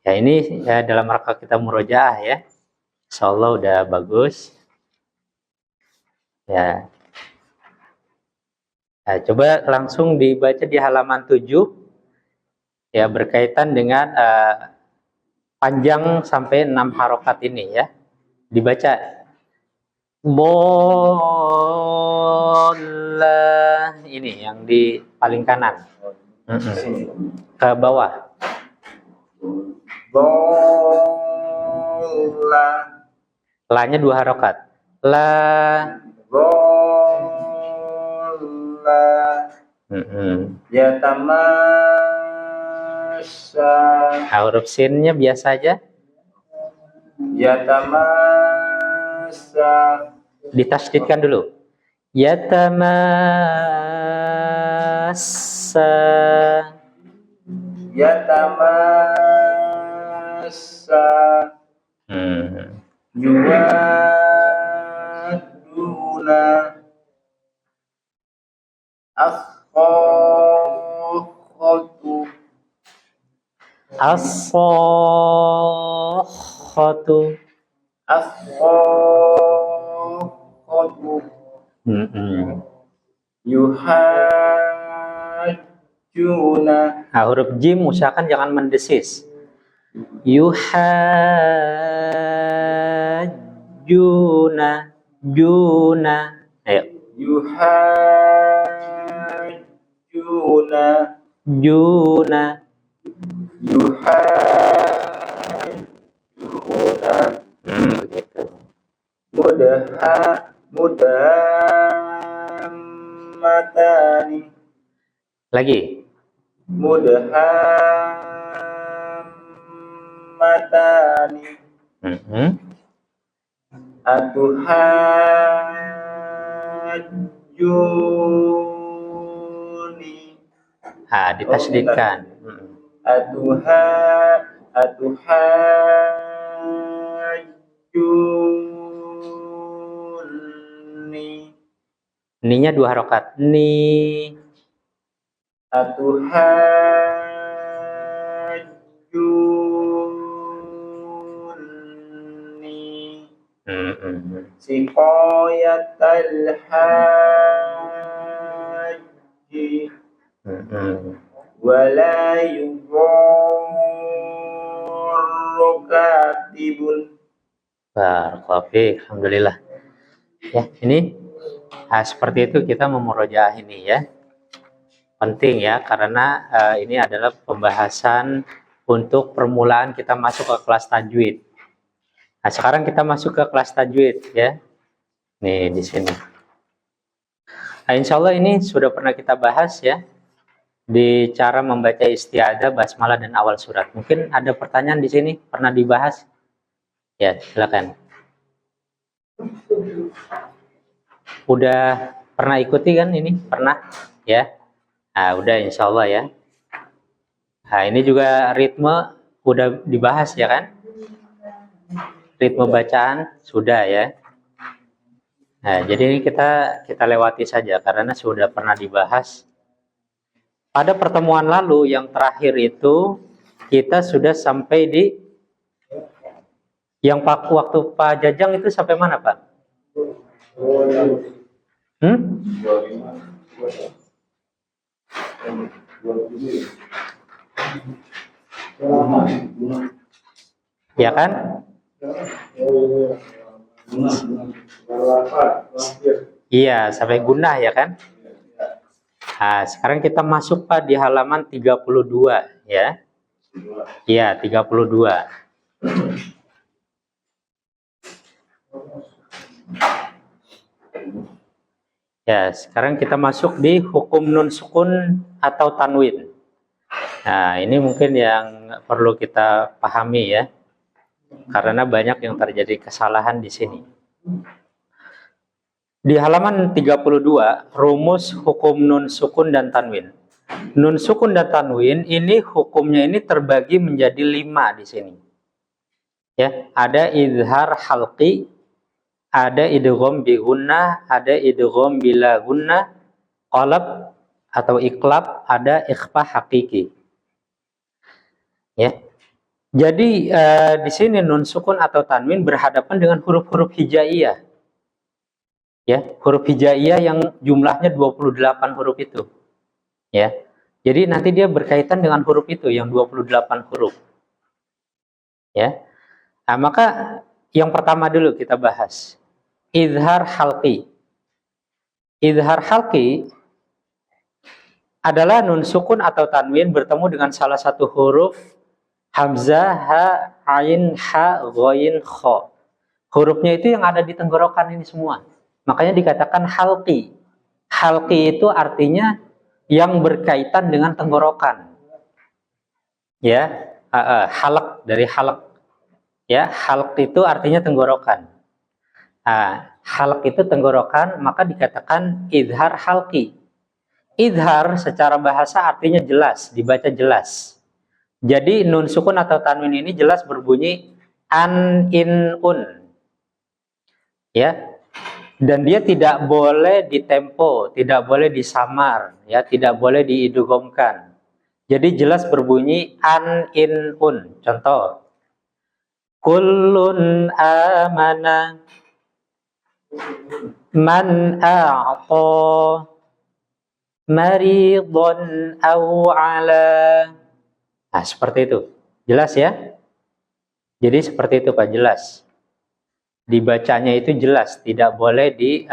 Ya, ini ya dalam rangka kita murojaah ya. Insyaallah udah bagus. Ya. Nah, coba langsung dibaca di halaman 7 ya, berkaitan dengan panjang sampai 6 harokat ini ya. Dibaca. Bola ini yang di paling kanan. Ke bawah. Bola. La-nya 2 harokat. La. Bola. Yatamasa. Huruf sin-nya biasa aja. Yatamasa. Ditasydidkan dulu. Yatamasa. Yatamasa. Yuwaduna. As-sakhatu. As-sakhatu. As-sakhatu. Yuhajjuna. Nah, huruf jim usahakan jangan mendesis. Yuhajjuna. Juna. Ayo. Yuhajjuna. Juna. Yuhajjuna. Begitu. Mudhammatani. Lagi. Mudhammatani. Atuhajjuni. Ditasydidkan. Atuhajjuni. Ni-nya 2 harokat. Ni. Atuhajjuni. Siqayatal haji. Wala yudharru katibun. Barakallahu fiik. Alhamdulillah. Ya, ini seperti itu kita memurojaah ini ya. penting ya, karena ini adalah pembahasan untuk permulaan kita masuk ke kelas tajwid. Nah, sekarang kita masuk ke kelas tajwid ya. Nih di sini. Nah, insya Allah ini sudah pernah kita bahas ya, di cara membaca isti'adzah, basmalah dan awal surat. Mungkin ada pertanyaan di sini, pernah dibahas? Ya, silakan. Udah pernah ikuti kan ini? Pernah? Ya. Nah, udah insya Allah ya. Nah, ini juga ritme udah dibahas ya kan? Ritme bacaan sudah ya. Nah, jadi ini kita lewati saja karena sudah pernah dibahas. Pada pertemuan lalu yang terakhir itu kita sudah sampai di yang waktu Pak Jajang itu sampai mana Pak? Ya kan? Iya, sampai gunah ya kan? Nah, sekarang kita masuk Pak di halaman 32 ya. Iya, 32. Ya, sekarang kita masuk di hukum nun sukun atau tanwin. Nah, ini mungkin yang perlu kita pahami ya. Karena banyak yang terjadi kesalahan di sini. Di halaman 32, rumus hukum nun sukun dan tanwin. Nun sukun dan tanwin ini hukumnya ini terbagi menjadi 5 di sini. Ya, ada izhar halqi, ada idgham bi gunnah, ada idgham bila gunnah, qalab atau iqlab, ada ikhfa hakiki. Ya. Jadi di sini nun sukun atau tanwin berhadapan dengan huruf-huruf hijaiyah. Ya, huruf hijaiyah yang jumlahnya 28 huruf itu. Ya. Jadi nanti dia berkaitan dengan huruf itu yang 28 huruf. Ya. Nah, maka yang pertama dulu kita bahas. Izhar halqi. Izhar halqi adalah nun sukun atau tanwin bertemu dengan salah satu huruf hamzah, ha, ain, ha, ghain, kha. Hurufnya itu yang ada di tenggorokan ini semua. Makanya dikatakan halqi. Halqi itu artinya yang berkaitan dengan tenggorokan. Ya, halq dari halq. Ya, halq itu artinya tenggorokan. Halq itu tenggorokan, maka dikatakan izhar halqi. Izhar secara bahasa artinya jelas, dibaca jelas. Jadi nun sukun atau tanwin ini jelas berbunyi an, in, un. Ya. Dan dia tidak boleh ditempo, tidak boleh disamar, ya, tidak boleh diidghamkan. Jadi jelas berbunyi an, in, un. Contoh. Kullun amana man a'ta maridun aw ala. Nah, seperti itu. Jelas ya? Jadi seperti itu Pak, jelas. Dibacanya itu jelas, tidak boleh di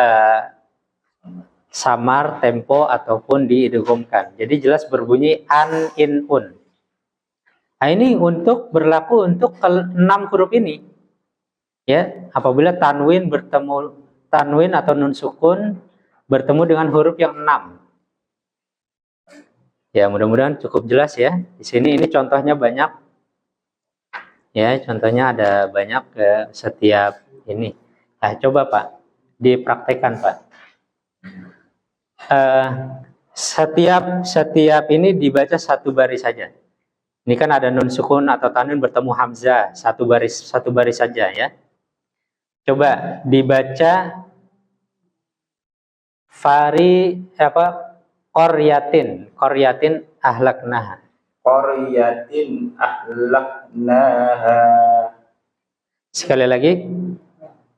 samar, tempo ataupun diidghamkan. Jadi jelas berbunyi an, in, un. Nah, ini berlaku untuk 6 huruf ini. Ya, apabila tanwin atau nun sukun bertemu dengan huruf yang 6. Ya, mudah-mudahan cukup jelas ya. Di sini ini contohnya banyak. Ya, contohnya ada banyak setiap ini. Nah, coba Pak, dipraktekkan Pak. Setiap ini dibaca satu baris saja. Ini kan ada nun sukun atau tanwin bertemu hamzah, satu baris saja ya. Coba dibaca qaryatin ahlaknaha. Qaryatin ahlaknaha. Sekali lagi.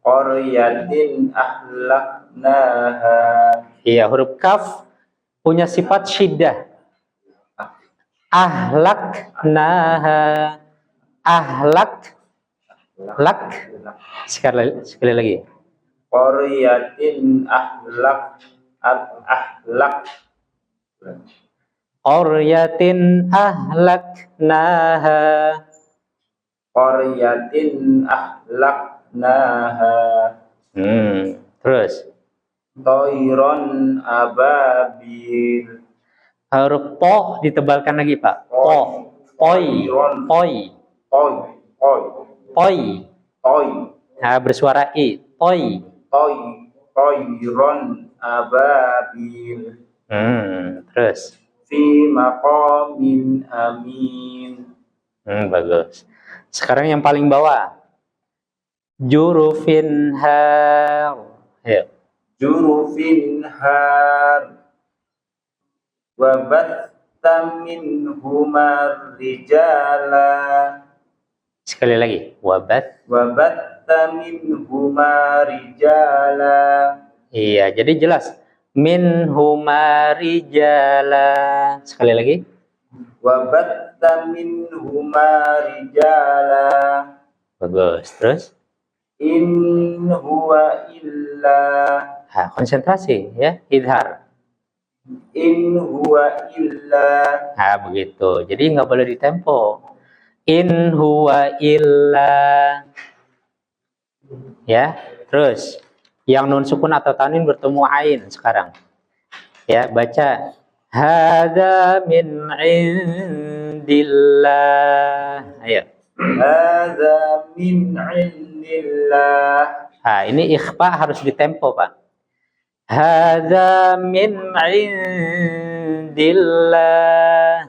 Qaryatin ahlaknaha. Iya, huruf kaf punya sifat syiddah. Ahlaknaha. Lak. Sekali lagi. Qaryatin ahlak. Qaryatin ahlaknaha. Qaryatin ahlaknaha. Terus Toiron ababil. huruf po ditebalkan lagi, Pak. Po. Poi. Poi. Toy. Toy. Poi. Toy. Nah, bersuara i. Poi. Toy. Toiron ababil. Terus. Fi maqamin amin. Bagus. Sekarang yang paling bawah. Jurufin har. Ayo. Jurufin har. Wabatta minhumar rijala. Sekali lagi. Wabatta minhumar rijala. Iya, jadi jelas. Min humarijala. Sekali lagi. Wabatta minhumar rijala. Bagus. Terus. In huwa illa. Nah, konsentrasi ya, idhar. In huwa illa. Nah, begitu. Jadi nggak boleh ditempo. In huwa illa. Ya, terus yang nun sukun atau tanwin bertemu ain sekarang. Ya, baca hadza min indillah. Ayo. Hadza min indillah. Nah, ini ikhfa harus ditempo, Pak. Hadza min indillah.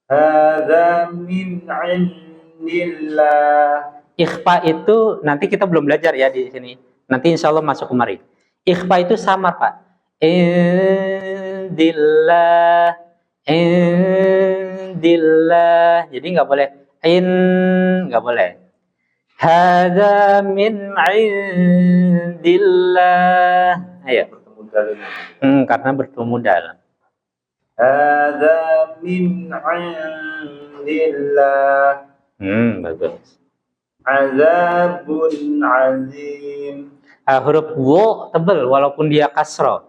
Hadza min indillah. Ikhfa itu nanti kita belum belajar ya di sini. Nanti insya Allah masuk kemari. Ikhfa itu samar, Pak. Indillah. Indillah. Jadi nggak boleh nggak boleh. Hadza min indillah. Ayo. Karena bertemu dalam. Hadza min indillah. Bagus. Azabun azim. Huruf wo tebal walaupun dia kasroh.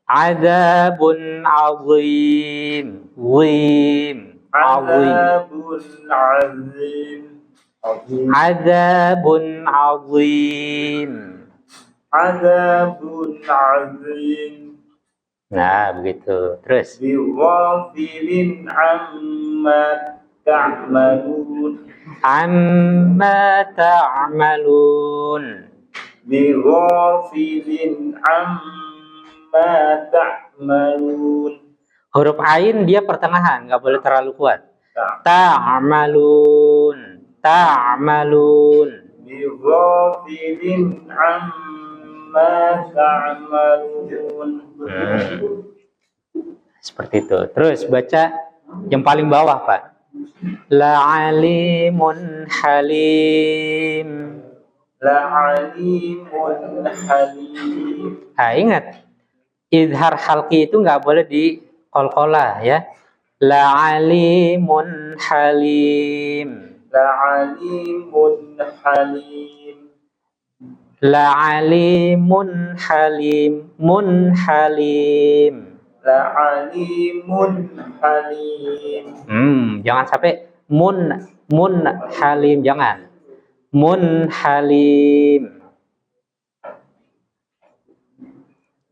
Azabun azim. Wim. Azabun azim. Azabun azim. Azabun azim. Nah, begitu. Terus. Bighafilin amma ta'malun. Amma ta'malun. Bighafilin amma ta'malun. Huruf ain dia pertengahan, nggak boleh terlalu kuat. Ta'malun. Ta'malun. Bighafilin amma ta'malun. Seperti itu. Terus baca yang paling bawah, Pak. La'alimun halim. La'alimun halim. Nah, ingat. Idhar halqi itu nggak boleh di qalqalah ya. La'alimun halim. La'alimun halim. La'alimun halim. Mun halim. La'alimun halim. Jangan sampai mun halim, jangan. Mun halim.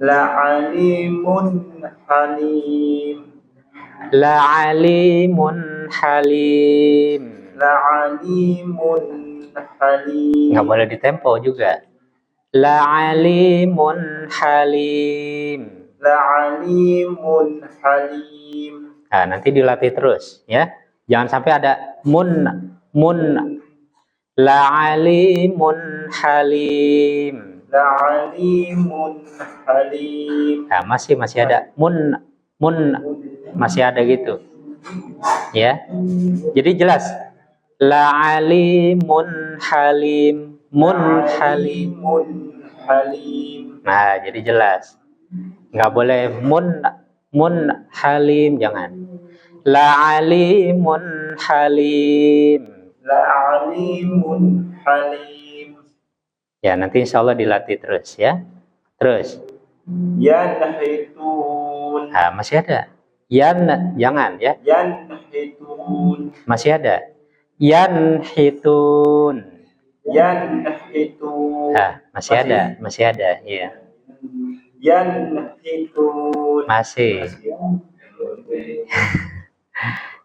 La'alimun halim. La'alimun halim. La'alimun halim. Nggak boleh ditempo juga. La'alimun halim. La'alimun halim. Nah, nanti dilatih terus ya. Jangan sampai ada mun. La'alimun halim. La'alimun halim. Nah, masih ada mun masih ada gitu. Ya. Jadi jelas. La'alimun halim. Mun halim. La'alimun halim. Nah, jadi jelas. Nggak boleh mun halim, jangan. La'alimun halim. La'alimun halim. Ya, nanti insya Allah dilatih terus ya. Terus. Yanhitun. Nah, masih ada. Jangan ya. yanhitun, Masih ada. Yanhitun. yanhitun, Masih ada. Iya. yanhitun, Masih.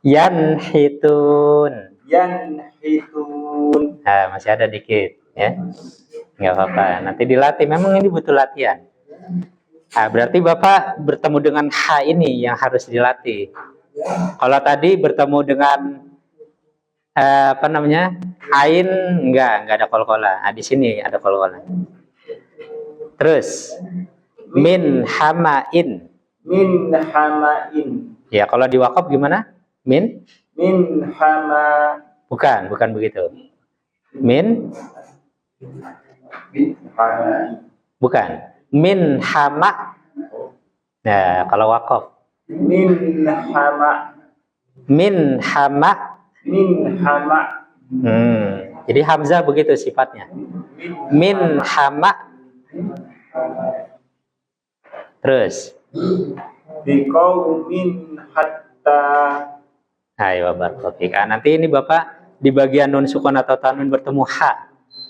Yanhitun. yanhitun, Masih ada dikit ya. Nggak apa-apa. Nanti dilatih. Memang ini butuh latihan. Berarti Bapak bertemu dengan H ini yang harus dilatih. Kalau tadi bertemu dengan Ain enggak ada kol-kola. Di sini ada kol-kola. Terus min hamain. min hamain, Ya, kalau di wakaf gimana? Min hama, bukan begitu. Min hama, bukan. Min hama. Nah, kalau wakaf min hama, min hama. min hama, Jadi hamzah begitu sifatnya. Min hama. Terus biqaumin hatta, ayo barakallahu. Nanti ini Bapak di bagian nun sukun atau tanwin bertemu H.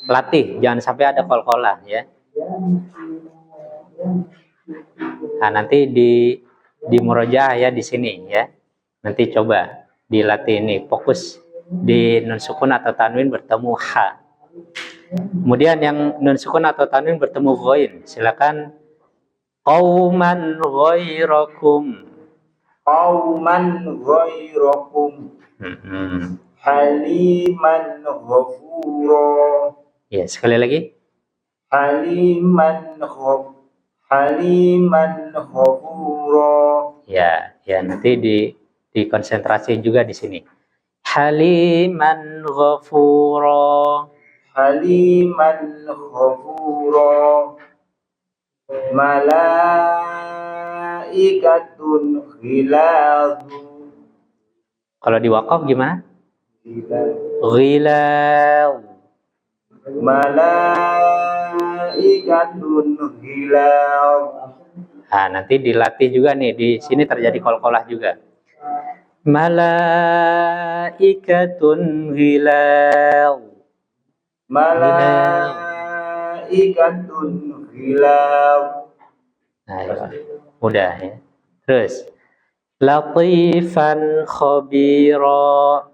Latih, jangan sampai ada kol-kola ya. Nanti di murojaah ya di sini ya. Nanti coba dilatih ini, fokus di nun sukun atau tanwin bertemu H. Kemudian yang nun sukun atau tanwin bertemu ghain, silakan qauman ghairakum. qauman ghairakum, haliman ghafura, Ya, sekali lagi. haliman ghafura, Ya, nanti dikonsentrasi juga di sini. Haliman ghafura. haliman ghafura, malaikatun ghilazun, Kalau di wakaf gimana? Ghilal. malaikatun ghilaz, Nanti dilatih juga nih, di sini terjadi kol-kolah juga. Malaikatun ghilal. malaikatun ghilaz, Udah ya. Terus latifan khabira.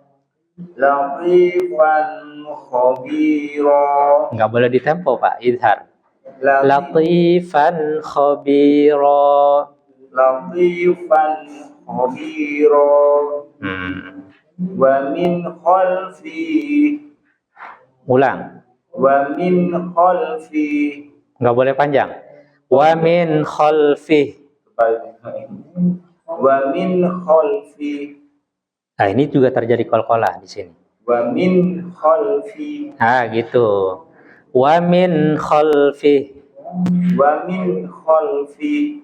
latifan khabira, Nggak boleh ditempo Pak, izhar. Latifan khabira. latifan khabira, wa min khalfi, Ulang. wa min khalfi, Nggak boleh panjang. Wa min khalfih. wa min khalfi, Ini juga terjadi kol-kolah di sini. wa min khalfi, Gitu. Wa min khalfih. wa min khalfi.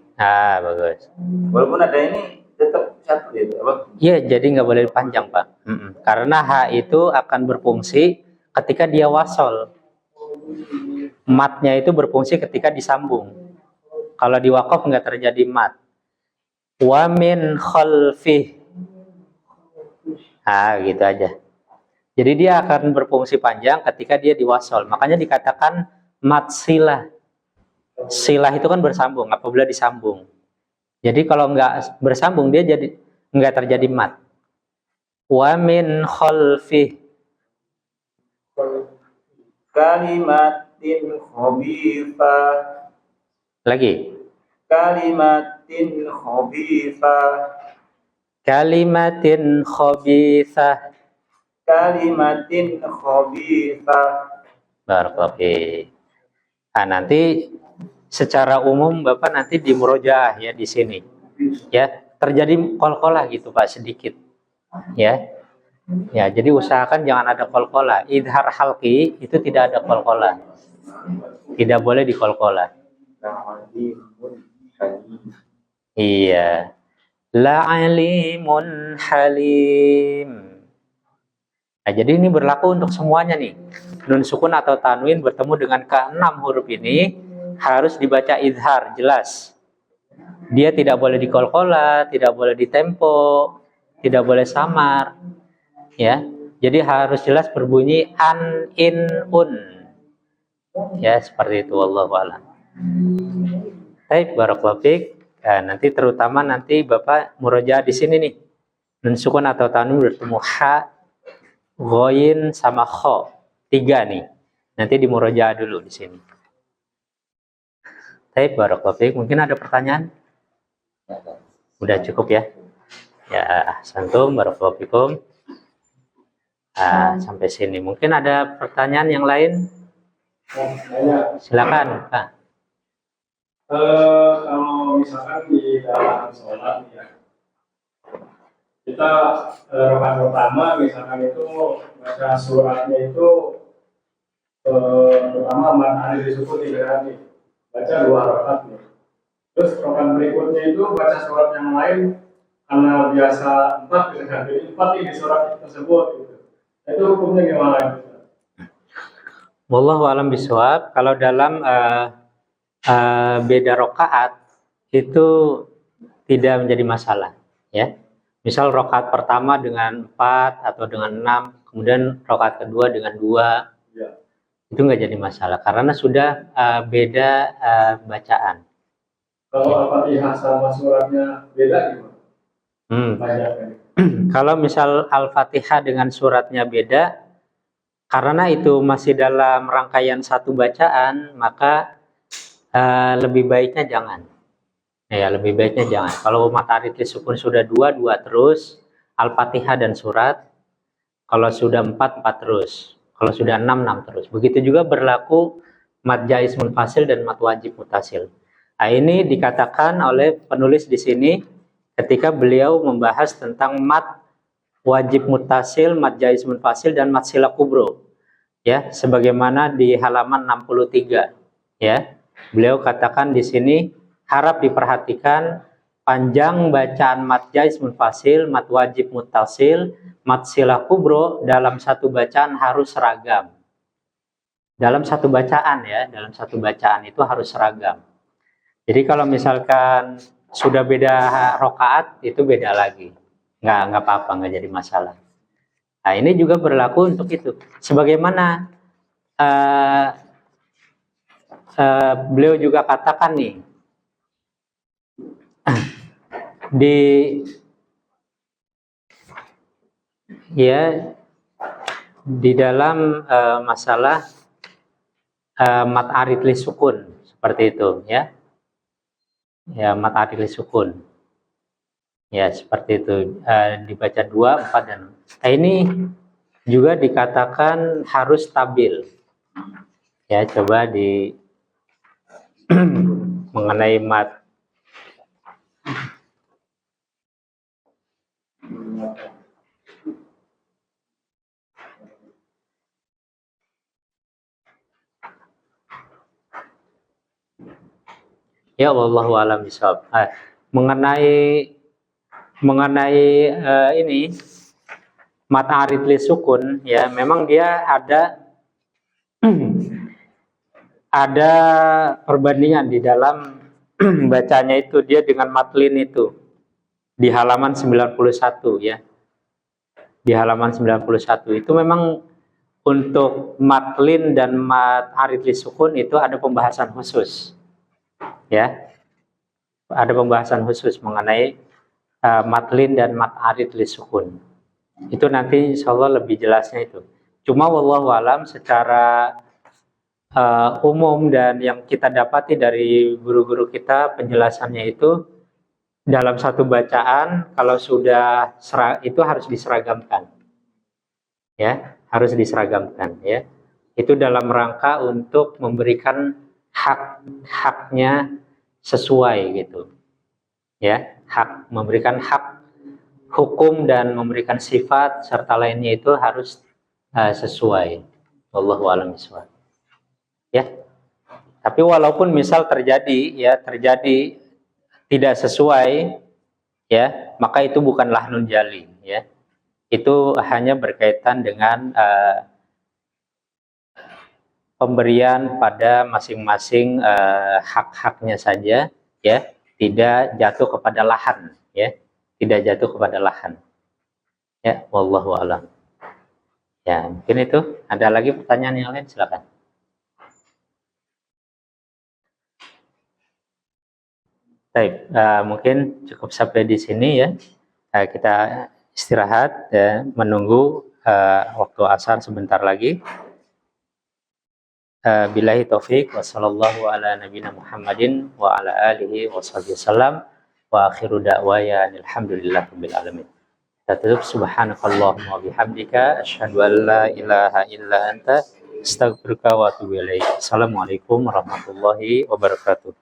Bagus. Walaupun ada ini tetap satu ya, apa? Iya, jadi nggak boleh panjang Pak. Karena H itu akan berfungsi ketika dia wasol. Matnya itu berfungsi ketika disambung. Kalau di wakaf nggak terjadi mat. Wa min khalfih. Gitu aja. Jadi dia akan berfungsi panjang ketika dia diwasol. Makanya dikatakan mat silah. Silah itu kan bersambung apabila disambung. Jadi kalau nggak bersambung dia jadi nggak terjadi mat. Wa min khalfih. Kalimatin khabithah, Lagi. kalimatin khabithah, Kalimatin khabithah. kalimatin khabithah. Barakallahu fiik. Nanti secara umum Bapak nanti di murojaah ya di sini. Ya, terjadi kol-kolah gitu Pak sedikit. Ya. Ya, jadi usahakan jangan ada kol-kolah. Idhar halqi itu tidak ada kol-kolah. Tidak boleh di kol-kolah. Iya. La alimun halim. Jadi ini berlaku untuk semuanya nih. Nun sukun atau tanwin bertemu dengan ke-6 huruf ini harus dibaca idhar, jelas. Dia tidak boleh dikolkola, tidak boleh ditempo, tidak boleh samar, ya. Jadi harus jelas berbunyi an, in, un, ya seperti itu. Wallahu a'lam. Baik, barakallahu fiik. Nanti terutama nanti Bapak murojaah di sini nih. Nun sukun atau tanwin bertemu ha, ghain sama kha. 3 nih. Nanti di murojaah dulu di sini. Baik, barakallahu fiik. Mungkin ada pertanyaan? Udah cukup ya? Ya, santum, barakallahu fikum. Sampai sini. Mungkin ada pertanyaan yang lain? Silakan, Pak. Kalau misalkan di dalam sholat ya, kita rakaat pertama misalkan itu baca suratnya itu pertama matahari disebut 3 kali, baca 2 rakaat nih. Terus rakaat berikutnya itu baca surat yang lain karena biasa 4 bisa jadi 4 nih di surat tersebut gitu. Itu hukumnya gimana? Wallahu a'lam bishawab. Kalau dalam beda rakaat itu tidak menjadi masalah, ya. Misal rakaat pertama dengan 4 atau dengan 6, kemudian rakaat kedua dengan 2, Ya. itu nggak jadi masalah karena sudah beda bacaan. Kalau Al-Fatihah sama suratnya beda gimana? Banyak kan? Kalau misal Al-Fatihah dengan suratnya beda, karena itu masih dalam rangkaian satu bacaan, maka lebih baiknya jangan. Ya, lebih baiknya jangan. Kalau matahari sukun sudah 2 terus, Al-Fatihah dan surat. Kalau sudah 4 terus. Kalau sudah 6 terus. Begitu juga berlaku mad jaiz munfasil dan mad wajib mutasil. Nah, ini dikatakan oleh penulis di sini ketika beliau membahas tentang mad wajib mutasil, mad jaiz munfasil dan mad sila kubro. Ya, sebagaimana di halaman 63, ya. Beliau katakan di sini harap diperhatikan panjang bacaan mad jaiz munfasil, mad wajib muttasil, mad silah kubro dalam satu bacaan harus seragam. Dalam satu bacaan ya, dalam satu bacaan itu harus seragam. Jadi kalau misalkan sudah beda rakaat itu beda lagi. Nggak apa-apa, nggak jadi masalah. Nah, ini juga berlaku untuk itu. Sebagaimana beliau juga katakan nih di dalam masalah mad arid li sukun seperti itu ya. Ya, mad arid li sukun. Ya, seperti itu. Dibaca 2, 4 dan 6. Nah, ini juga dikatakan harus stabil. Ya, coba di mengenai mad ya, wallahu a'lam bishawab. Mengenai ini mad arid li sukun ya, memang dia ada perbandingan di dalam bacanya itu dia dengan matlin itu di halaman 91 ya. Di halaman 91 itu memang untuk matlin dan mad arid li sukun itu ada pembahasan khusus. Ya. Ada pembahasan khusus mengenai matlin dan mad arid li sukun. Itu nanti insyaallah lebih jelasnya itu. Cuma wallahu alam secara umum dan yang kita dapati dari guru-guru kita penjelasannya itu dalam satu bacaan kalau sudah itu harus diseragamkan. Ya, harus diseragamkan ya. Itu dalam rangka untuk memberikan hak-haknya sesuai gitu. Ya, memberikan hak hukum dan memberikan sifat serta lainnya itu harus sesuai. Wallahu a'lam bishawab. Ya, tapi walaupun misal terjadi tidak sesuai, ya, maka itu bukanlah nun jali, ya. Itu hanya berkaitan dengan pemberian pada masing-masing hak-haknya saja, ya. tidak jatuh kepada lahan, ya, tidak jatuh kepada lahan. Ya, wallahu a'lam. Ya, mungkin itu. Ada lagi pertanyaan yang lain? Silakan. Baik, mungkin cukup sampai di sini ya. Kita istirahat ya, menunggu waktu asar sebentar lagi. Billahi taufik wa sallallahu ala nabiyina Muhammadin wa ala alihi wa sahbihi wasallam wa akhiru da'waya alhamdulillah rabbil alamin. Kita tutup subhanakallahumma wa bihamdika asyhadu an la ilaha illa anta astaghfiruka wa atubu ilaik. Assalamualaikum warahmatullahi wabarakatuh.